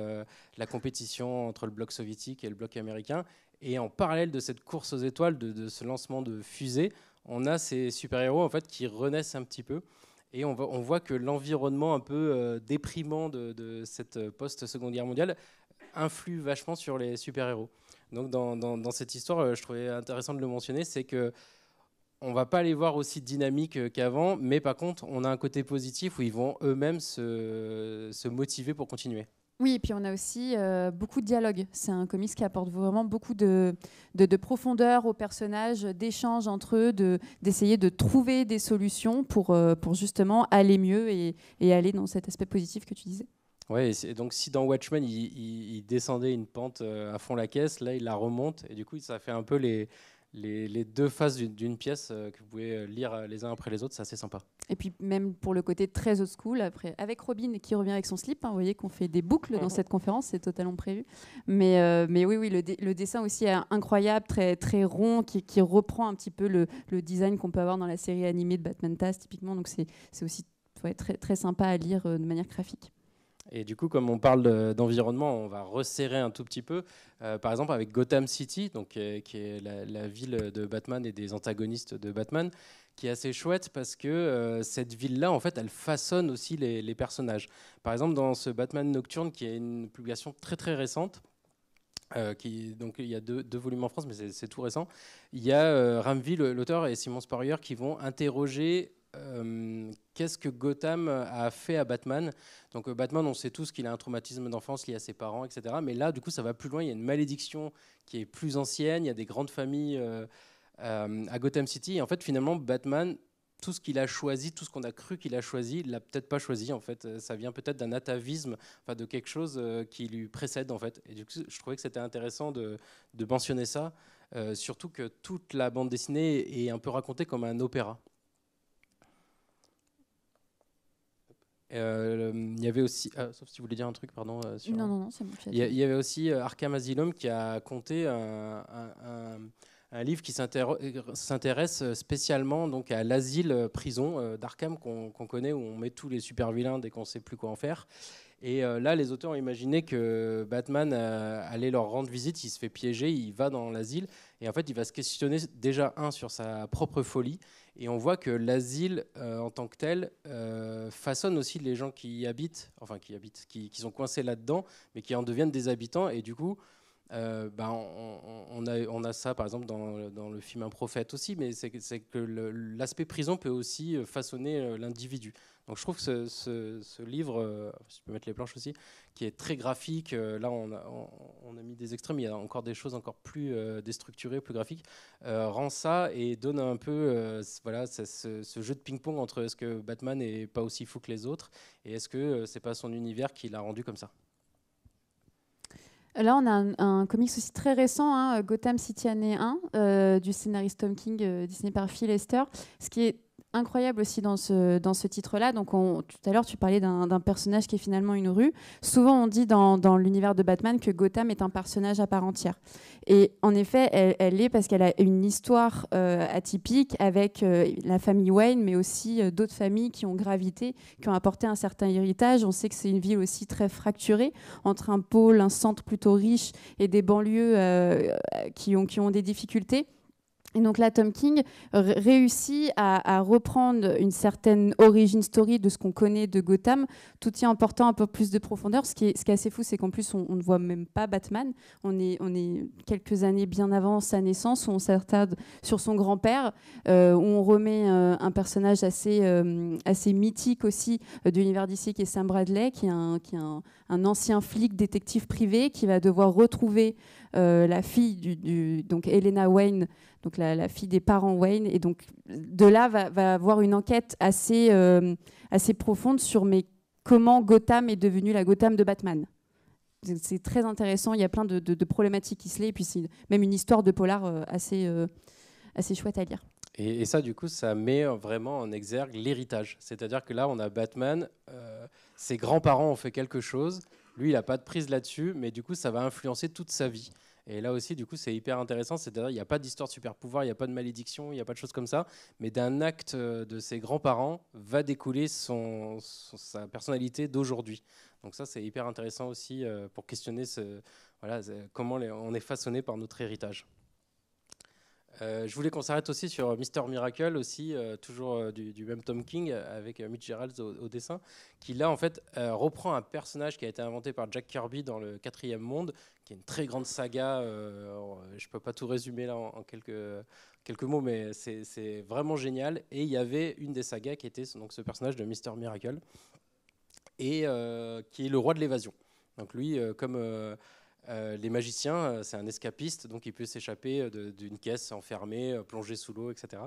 la compétition entre le bloc soviétique et le bloc américain. Et en parallèle de cette course aux étoiles, de ce lancement de fusée, on a ces super-héros en fait, qui renaissent un petit peu. Et on voit que l'environnement un peu déprimant de cette post-Seconde Guerre mondiale influe vachement sur les super-héros. Donc dans cette histoire, je trouvais intéressant de le mentionner, c'est que on va pas les voir aussi dynamiques qu'avant, mais par contre, on a un côté positif où ils vont eux-mêmes se motiver pour continuer. Oui, et puis on a aussi beaucoup de dialogue. C'est un comics qui apporte vraiment beaucoup de profondeur aux personnages, d'échanges entre eux, d'essayer de trouver des solutions pour justement aller mieux et aller dans cet aspect positif que tu disais. Ouais, et donc si dans Watchmen, il descendait une pente à fond la caisse, là, il la remonte, et du coup, ça fait un peu les deux faces d'une pièce que vous pouvez lire les uns après les autres, c'est assez sympa. Et puis même pour le côté très old school, après, avec Robin qui revient avec son slip, vous voyez qu'on fait des boucles dans cette conférence, c'est totalement prévu. Mais oui, le dessin aussi est incroyable, très, très rond, qui reprend un petit peu le design qu'on peut avoir dans la série animée de Batman Taz, typiquement. Donc c'est aussi très, très sympa à lire de manière graphique. Et du coup, comme on parle d'environnement, on va resserrer un tout petit peu. Par exemple, avec Gotham City, donc, qui est la ville de Batman et des antagonistes de Batman, qui est assez chouette parce que cette ville-là, en fait, elle façonne aussi les personnages. Par exemple, dans ce Batman Nocturne, qui est une publication très très récente, donc il y a deux volumes en France, mais c'est tout récent. Il y a Ramvi, l'auteur, et Simon Spurrier qui vont interroger qu'est-ce que Gotham a fait à Batman. Donc Batman, on sait tous qu'il a un traumatisme d'enfance lié à ses parents, etc. Mais là, du coup, ça va plus loin. Il y a une malédiction qui est plus ancienne. Il y a des grandes familles à Gotham City. Et en fait, finalement, Batman, tout ce qu'il a choisi, tout ce qu'on a cru qu'il a choisi, il l'a peut-être pas choisi. En fait, ça vient peut-être d'un atavisme, enfin de quelque chose qui lui précède. En fait, et du coup, je trouvais que c'était intéressant de mentionner ça, surtout que toute la bande dessinée est un peu racontée comme un opéra. Il y avait aussi, sauf si vous voulez dire un truc, pardon. Non, c'est bon. Il y avait aussi Arkham Asylum qui a compté un livre qui s'intéresse spécialement donc à l'asile prison d'Arkham qu'on connaît, où on met tous les super vilains dès qu'on ne sait plus quoi en faire. Et là, les auteurs ont imaginé que Batman allait leur rendre visite, il se fait piéger, il va dans l'asile, et en fait, il va se questionner déjà, sur sa propre folie, et on voit que l'asile, en tant que tel, façonne aussi les gens qui y habitent, qui sont coincés là-dedans, mais qui en deviennent des habitants, et du coup, on a ça, par exemple, dans le film Un Prophète aussi, mais c'est que l'aspect prison peut aussi façonner l'individu. Donc je trouve que ce livre, si je peux mettre les planches aussi, qui est très graphique, là on a mis des extrêmes, il y a encore des choses encore plus déstructurées, plus graphiques, rend ça et donne un peu ce jeu de ping-pong entre est-ce que Batman n'est pas aussi fou que les autres et est-ce que c'est pas son univers qui l'a rendu comme ça. Là, on a un comics aussi très récent, Gotham City année 1, du scénariste Tom King, dessiné par Phil Lester. Ce qui est incroyable aussi dans ce titre-là. Donc, tout à l'heure, tu parlais d'un personnage qui est finalement une rue. Souvent, on dit dans l'univers de Batman que Gotham est un personnage à part entière. Et en effet, elle l'est parce qu'elle a une histoire atypique avec la famille Wayne, mais aussi d'autres familles qui ont gravité, qui ont apporté un certain héritage. On sait que c'est une ville aussi très fracturée, entre un pôle, un centre plutôt riche et des banlieues qui ont des difficultés. Et donc là, Tom King réussit à reprendre une certaine origin story de ce qu'on connaît de Gotham, tout y emportant un peu plus de profondeur. Ce qui est assez fou, c'est qu'en plus, on ne voit même pas Batman. On est quelques années bien avant sa naissance, où on s'attarde sur son grand-père, où on remet un personnage assez mythique aussi de l'univers d'ici, qui est Sam Bradley, qui est un ancien flic détective privé qui va devoir retrouver la fille donc Helena Wayne, donc la fille des parents Wayne, et donc de là va avoir une enquête assez profonde sur comment Gotham est devenue la Gotham de Batman. c'est très intéressant. Il y a plein de problématiques qui se lient. Et puis c'est même une histoire de polar assez chouette à lire. Et ça, du coup, ça met vraiment en exergue l'héritage. C'est-à-dire que là, on a Batman, ses grands-parents ont fait quelque chose, lui, il n'a pas de prise là-dessus, mais du coup, ça va influencer toute sa vie. Et là aussi, du coup, c'est hyper intéressant. C'est-à-dire qu'il n'y a pas d'histoire de super-pouvoir, il n'y a pas de malédiction, il n'y a pas de choses comme ça, mais d'un acte de ses grands-parents va découler sa personnalité d'aujourd'hui. Donc ça, c'est hyper intéressant aussi pour questionner comment on est façonné par notre héritage. Je voulais qu'on s'arrête aussi sur Mr. Miracle aussi, toujours du même Tom King avec Mitch Gerads au dessin, qui là en fait reprend un personnage qui a été inventé par Jack Kirby dans le 4e monde, qui est une très grande saga. Je peux pas tout résumer là en quelques mots, mais c'est vraiment génial. Et il y avait une des sagas qui était donc ce personnage de Mr. Miracle et qui est le roi de l'évasion. Donc lui, comme les magiciens, c'est un escapiste, donc il peut s'échapper d'une caisse enfermée, plongée sous l'eau, etc.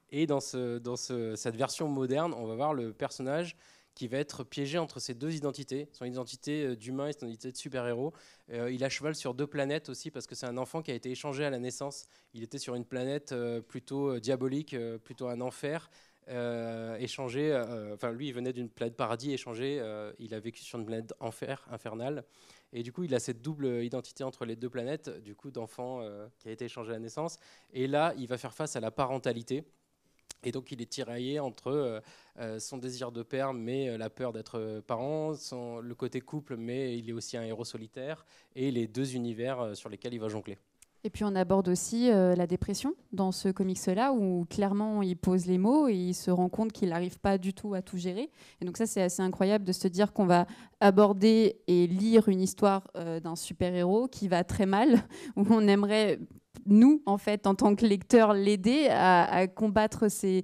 Et dans cette version moderne, on va voir le personnage qui va être piégé entre ces deux identités, son identité d'humain et son identité de super-héros. Il a cheval sur 2 planètes aussi, parce que c'est un enfant qui a été échangé à la naissance. Il était sur une planète plutôt diabolique, plutôt un enfer. Échangé, lui il venait d'une planète paradis échangé, il a vécu sur une planète infernale. Et du coup, il a cette double identité entre les 2 planètes, du coup, d'enfant qui a été échangé à la naissance. Et là, il va faire face à la parentalité. Et donc, il est tiraillé entre son désir de père, mais la peur d'être parent, le côté couple, mais il est aussi un héros solitaire, et les 2 univers sur lesquels il va jongler. Et puis on aborde aussi la dépression dans ce comics-là, où clairement il pose les mots et il se rend compte qu'il n'arrive pas du tout à tout gérer. Et donc ça, c'est assez incroyable de se dire qu'on va aborder et lire une histoire d'un super-héros qui va très mal, où on aimerait, nous, en fait, en tant que lecteur, l'aider à combattre ces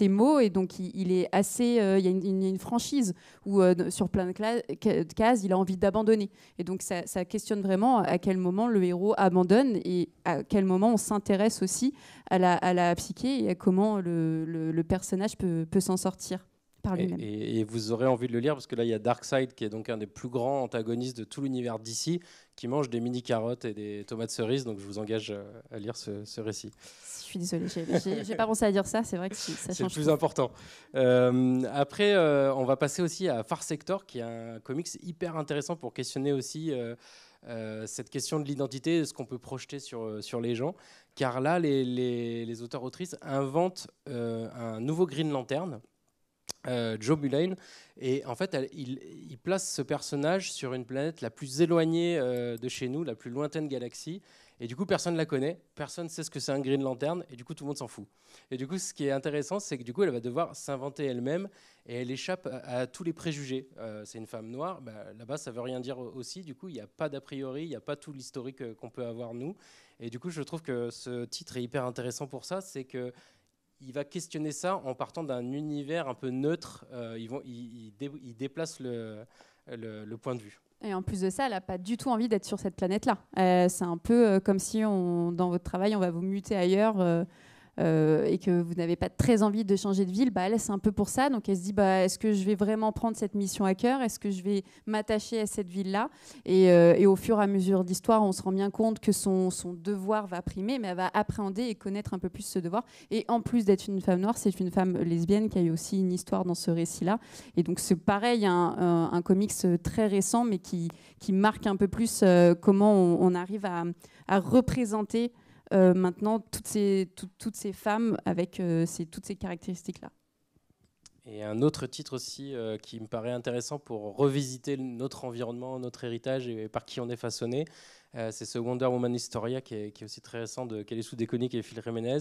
maux. Et donc il est assez... il y a une franchise où sur plein de cases, il a envie d'abandonner. Et donc ça questionne vraiment à quel moment le héros abandonne et à quel moment on s'intéresse aussi à la psyché et à comment le personnage peut s'en sortir par lui-même. Et vous aurez envie de le lire parce que là il y a Darkseid qui est donc un des plus grands antagonistes de tout l'univers d'ici, qui mange des mini carottes et des tomates cerises, donc je vous engage à lire ce récit. Je suis désolée, j'ai pas pensé à dire ça, c'est vrai que ça change. C'est le plus important. Après, on va passer aussi à Far Sector, qui est un comics hyper intéressant pour questionner aussi cette question de l'identité, de ce qu'on peut projeter sur les gens. Car là, les auteurs-autrices inventent un nouveau Green Lantern, Joe Mulane, et en fait il place ce personnage sur une planète la plus éloignée de chez nous, la plus lointaine galaxie, et du coup personne ne la connaît, personne ne sait ce que c'est un Green Lantern, et du coup tout le monde s'en fout. Et du coup ce qui est intéressant, c'est que du coup elle va devoir s'inventer elle-même, et elle échappe à tous les préjugés. C'est une femme noire, là-bas ça veut rien dire aussi, du coup il n'y a pas d'a priori, il n'y a pas tout l'historique qu'on peut avoir nous, et du coup je trouve que ce titre est hyper intéressant pour ça, c'est que il va questionner ça en partant d'un univers un peu neutre. Il déplace le point de vue. Et en plus de ça, elle n'a pas du tout envie d'être sur cette planète-là. C'est un peu comme si, dans votre travail, on va vous muter ailleurs et que vous n'avez pas très envie de changer de ville. Elle, c'est un peu pour ça. Donc, elle se dit, est-ce que je vais vraiment prendre cette mission à cœur? Est-ce que je vais m'attacher à cette ville-là? Et au fur et à mesure d'histoire, on se rend bien compte que son devoir va primer, mais elle va appréhender et connaître un peu plus ce devoir. Et en plus d'être une femme noire, c'est une femme lesbienne qui a eu aussi une histoire dans ce récit-là. Et donc, c'est pareil, un comics très récent, mais qui marque un peu plus comment on arrive à représenter maintenant toutes ces femmes avec toutes ces caractéristiques-là. Et un autre titre aussi qui me paraît intéressant pour revisiter notre environnement, notre héritage et par qui on est façonné, c'est ce Wonder Woman Historia qui est aussi très récent de Kelly Deconic et Phil Jiménez,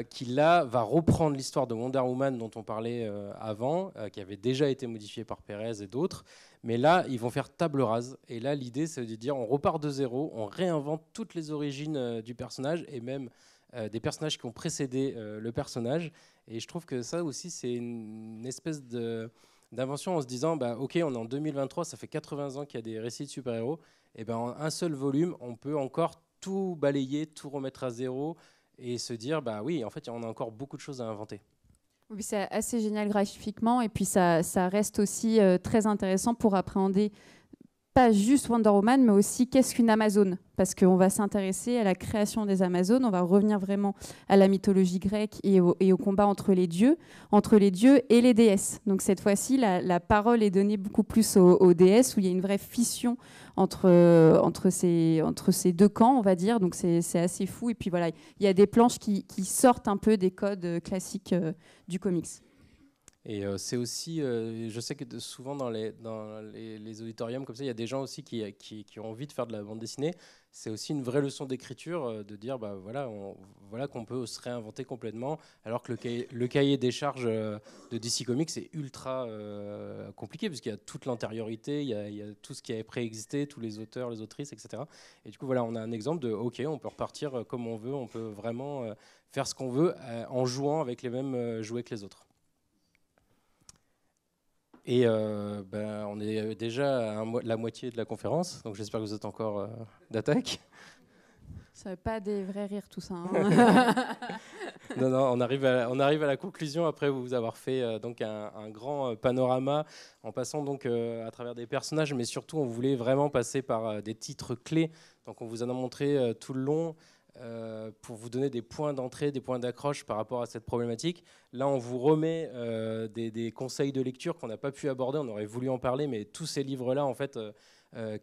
qui là va reprendre l'histoire de Wonder Woman dont on parlait avant, qui avait déjà été modifiée par Perez et d'autres, mais là ils vont faire table rase, et là l'idée c'est de dire on repart de zéro, on réinvente toutes les origines du personnage et même des personnages qui ont précédé le personnage, et je trouve que ça aussi c'est une espèce d'invention en se disant ok, on est en 2023, ça fait 80 ans qu'il y a des récits de super-héros, et en un seul volume on peut encore tout balayer, tout remettre à zéro et se dire oui, en fait on a encore beaucoup de choses à inventer. Oui, c'est assez génial graphiquement, et puis ça reste aussi très intéressant pour appréhender pas juste Wonder Woman, mais aussi qu'est-ce qu'une Amazone, parce qu'on va s'intéresser à la création des Amazones, on va revenir vraiment à la mythologie grecque et au combat entre les dieux et les déesses. Donc cette fois-ci, la parole est donnée beaucoup plus aux déesses, où il y a une vraie fission entre ces deux camps, on va dire. Donc c'est assez fou. Et puis voilà, il y a des planches qui sortent un peu des codes classiques du comics. Et c'est aussi, je sais que souvent dans les auditoriums comme ça, il y a des gens aussi qui ont envie de faire de la bande dessinée. C'est aussi une vraie leçon d'écriture de dire, bah, voilà qu'on peut se réinventer complètement, alors que le cahier des charges de DC Comics est ultra compliqué, puisqu'il y a toute l'antériorité, il y a tout ce qui avait préexisté, tous les auteurs, les autrices, etc. Et du coup, voilà, on a un exemple de, OK, on peut repartir comme on veut, on peut vraiment faire ce qu'on veut en jouant avec les mêmes jouets que les autres. Et on est déjà à la moitié de la conférence, donc j'espère que vous êtes encore d'attaque. Ça n'est pas des vrais rires tout ça. Hein. Non, on arrive à la conclusion après vous avoir fait donc un grand panorama en passant donc à travers des personnages, mais surtout on voulait vraiment passer par des titres clés. Donc on vous en a montré tout le long. Pour vous donner des points d'entrée, des points d'accroche par rapport à cette problématique. Là, on vous remet des conseils de lecture qu'on n'a pas pu aborder, on aurait voulu en parler, mais tous ces livres-là, en fait,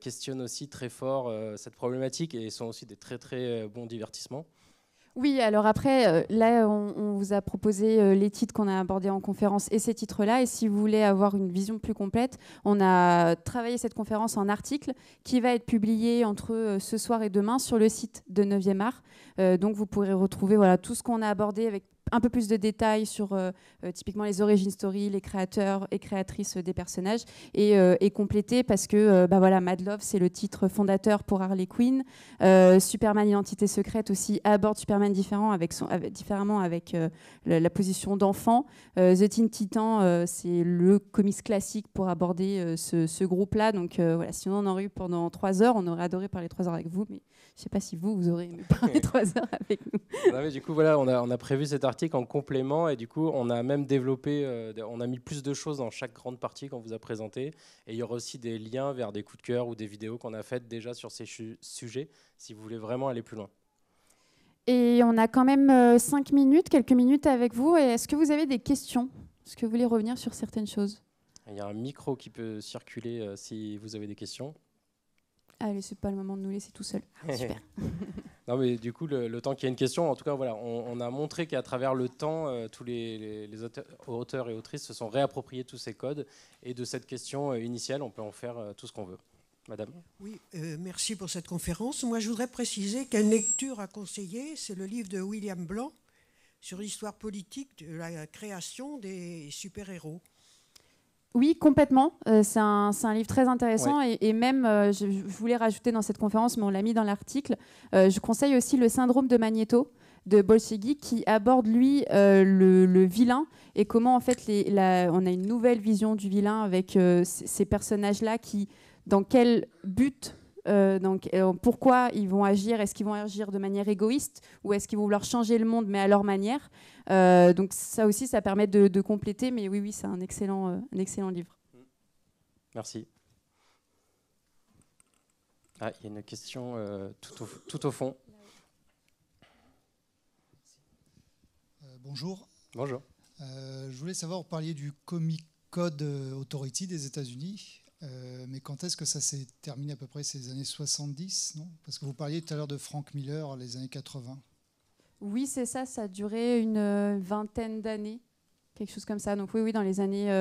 questionnent aussi très fort cette problématique et sont aussi des très, très bons divertissements. Oui, alors après, là, on vous a proposé les titres qu'on a abordés en conférence et ces titres-là. Et si vous voulez avoir une vision plus complète, on a travaillé cette conférence en article qui va être publié entre ce soir et demain sur le site de 9e Art. Donc, vous pourrez retrouver tout ce qu'on a abordé avec un peu plus de détails sur typiquement les origin story, les créateurs et créatrices des personnages et compléter parce que Mad Love, c'est le titre fondateur pour Harley Quinn. Superman Identité secrète aussi aborde Superman différemment avec la position d'enfant. The Teen Titan, c'est le comics classique pour aborder ce groupe-là. Donc sinon on aurait eu pendant 3 heures, on aurait adoré parler 3 heures avec vous, mais je ne sais pas si vous aurez aimé parler 3 heures avec nous. Non, mais du coup, voilà, on a prévu cet article en complément et du coup, on a même développé, on a mis plus de choses dans chaque grande partie qu'on vous a présenté. Et il y aura aussi des liens vers des coups de cœur ou des vidéos qu'on a faites déjà sur ces sujets, si vous voulez vraiment aller plus loin. Et on a quand même 5 minutes, quelques minutes avec vous. Et est-ce que vous avez des questions? Est-ce que vous voulez revenir sur certaines choses? Il y a un micro qui peut circuler si vous avez des questions. Allez, c'est pas le moment de nous laisser tout seul. Super. Non, mais du coup, le temps qu'il y ait une question, en tout cas, voilà, on a montré qu'à travers le temps, tous les auteurs et autrices se sont réappropriés tous ces codes. Et de cette question initiale, on peut en faire tout ce qu'on veut. Madame. Oui, merci pour cette conférence. Moi, je voudrais préciser qu'une lecture à conseiller, c'est le livre de William Blanc sur l'histoire politique de la création des super-héros. Oui, complètement. C'est un livre très intéressant. Ouais. Et même, je voulais rajouter dans cette conférence, mais on l'a mis dans l'article, je conseille aussi le syndrome de Magneto de Bolshevik qui aborde, lui, le vilain et comment, en fait, on a une nouvelle vision du vilain avec ces personnages-là qui, dans quel but, pourquoi ils vont agir? Est-ce qu'ils vont agir de manière égoïste ou est-ce qu'ils vont vouloir changer le monde, mais à leur manière? Donc ça aussi, ça permet de compléter. Mais oui, c'est un excellent livre. Merci. Ah, il y a une question tout au fond. Bonjour. Bonjour. Je voulais savoir, vous parliez du Comic Code Authority des États-Unis. Mais quand est-ce que ça s'est terminé à peu près ces années 70, non? Parce que vous parliez tout à l'heure de Frank Miller, les années 80. Oui, c'est ça, ça a duré une vingtaine d'années, quelque chose comme ça. Donc oui, dans les années,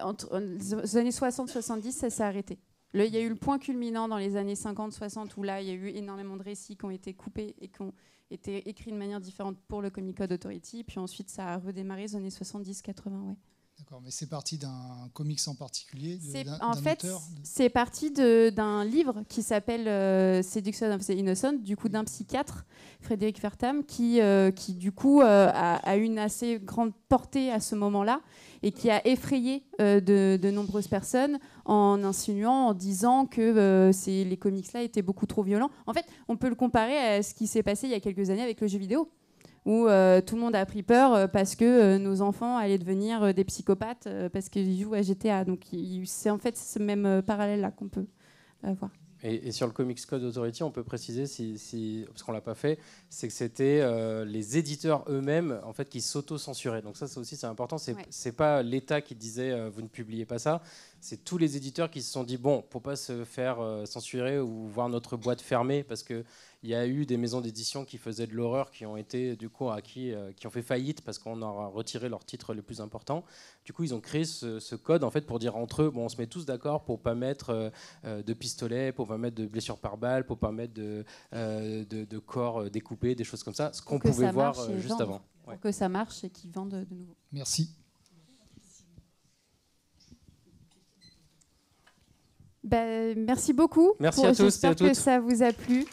entre les années 60-70, ça s'est arrêté. Il y a eu le point culminant dans les années 50-60 où là, il y a eu énormément de récits qui ont été coupés et qui ont été écrits de manière différente pour le Comic Code Authority. Puis ensuite, ça a redémarré les années 70-80, ouais. D'accord, mais c'est parti d'un comics en particulier, en fait, c'est parti d'un livre qui s'appelle Seduction of the Innocent, du coup d'un psychiatre, Frédéric Wertham, qui du coup a une assez grande portée à ce moment-là et qui a effrayé de nombreuses personnes en insinuant, en disant que les comics-là étaient beaucoup trop violents. En fait, on peut le comparer à ce qui s'est passé il y a quelques années avec le jeu vidéo, où tout le monde a pris peur parce que nos enfants allaient devenir des psychopathes parce qu'ils jouent à GTA. Donc c'est en fait ce même parallèle-là qu'on peut voir. Et sur le Comics Code Authority, on peut préciser, parce qu'on l'a pas fait, c'est que c'était les éditeurs eux-mêmes en fait, qui s'auto-censuraient. Donc ça aussi, c'est important. C'est pas l'État qui disait vous ne publiez pas ça. C'est tous les éditeurs qui se sont dit bon, pour pas se faire censurer ou voir notre boîte fermée, parce que il y a eu des maisons d'édition qui faisaient de l'horreur, qui ont été du coup qui ont fait faillite parce qu'on a retiré leurs titres les plus importants. Du coup, ils ont créé ce code en fait pour dire entre eux, bon, on se met tous d'accord pour pas mettre de pistolets, pour pas mettre de blessures par balle, pour pas mettre de corps découpés, des choses comme ça, ce qu'on pouvait voir juste avant. Pour que ça marche et qu'ils vendent de nouveau. Merci. Merci beaucoup. Merci à tous et à toutes. J'espère que ça vous a plu.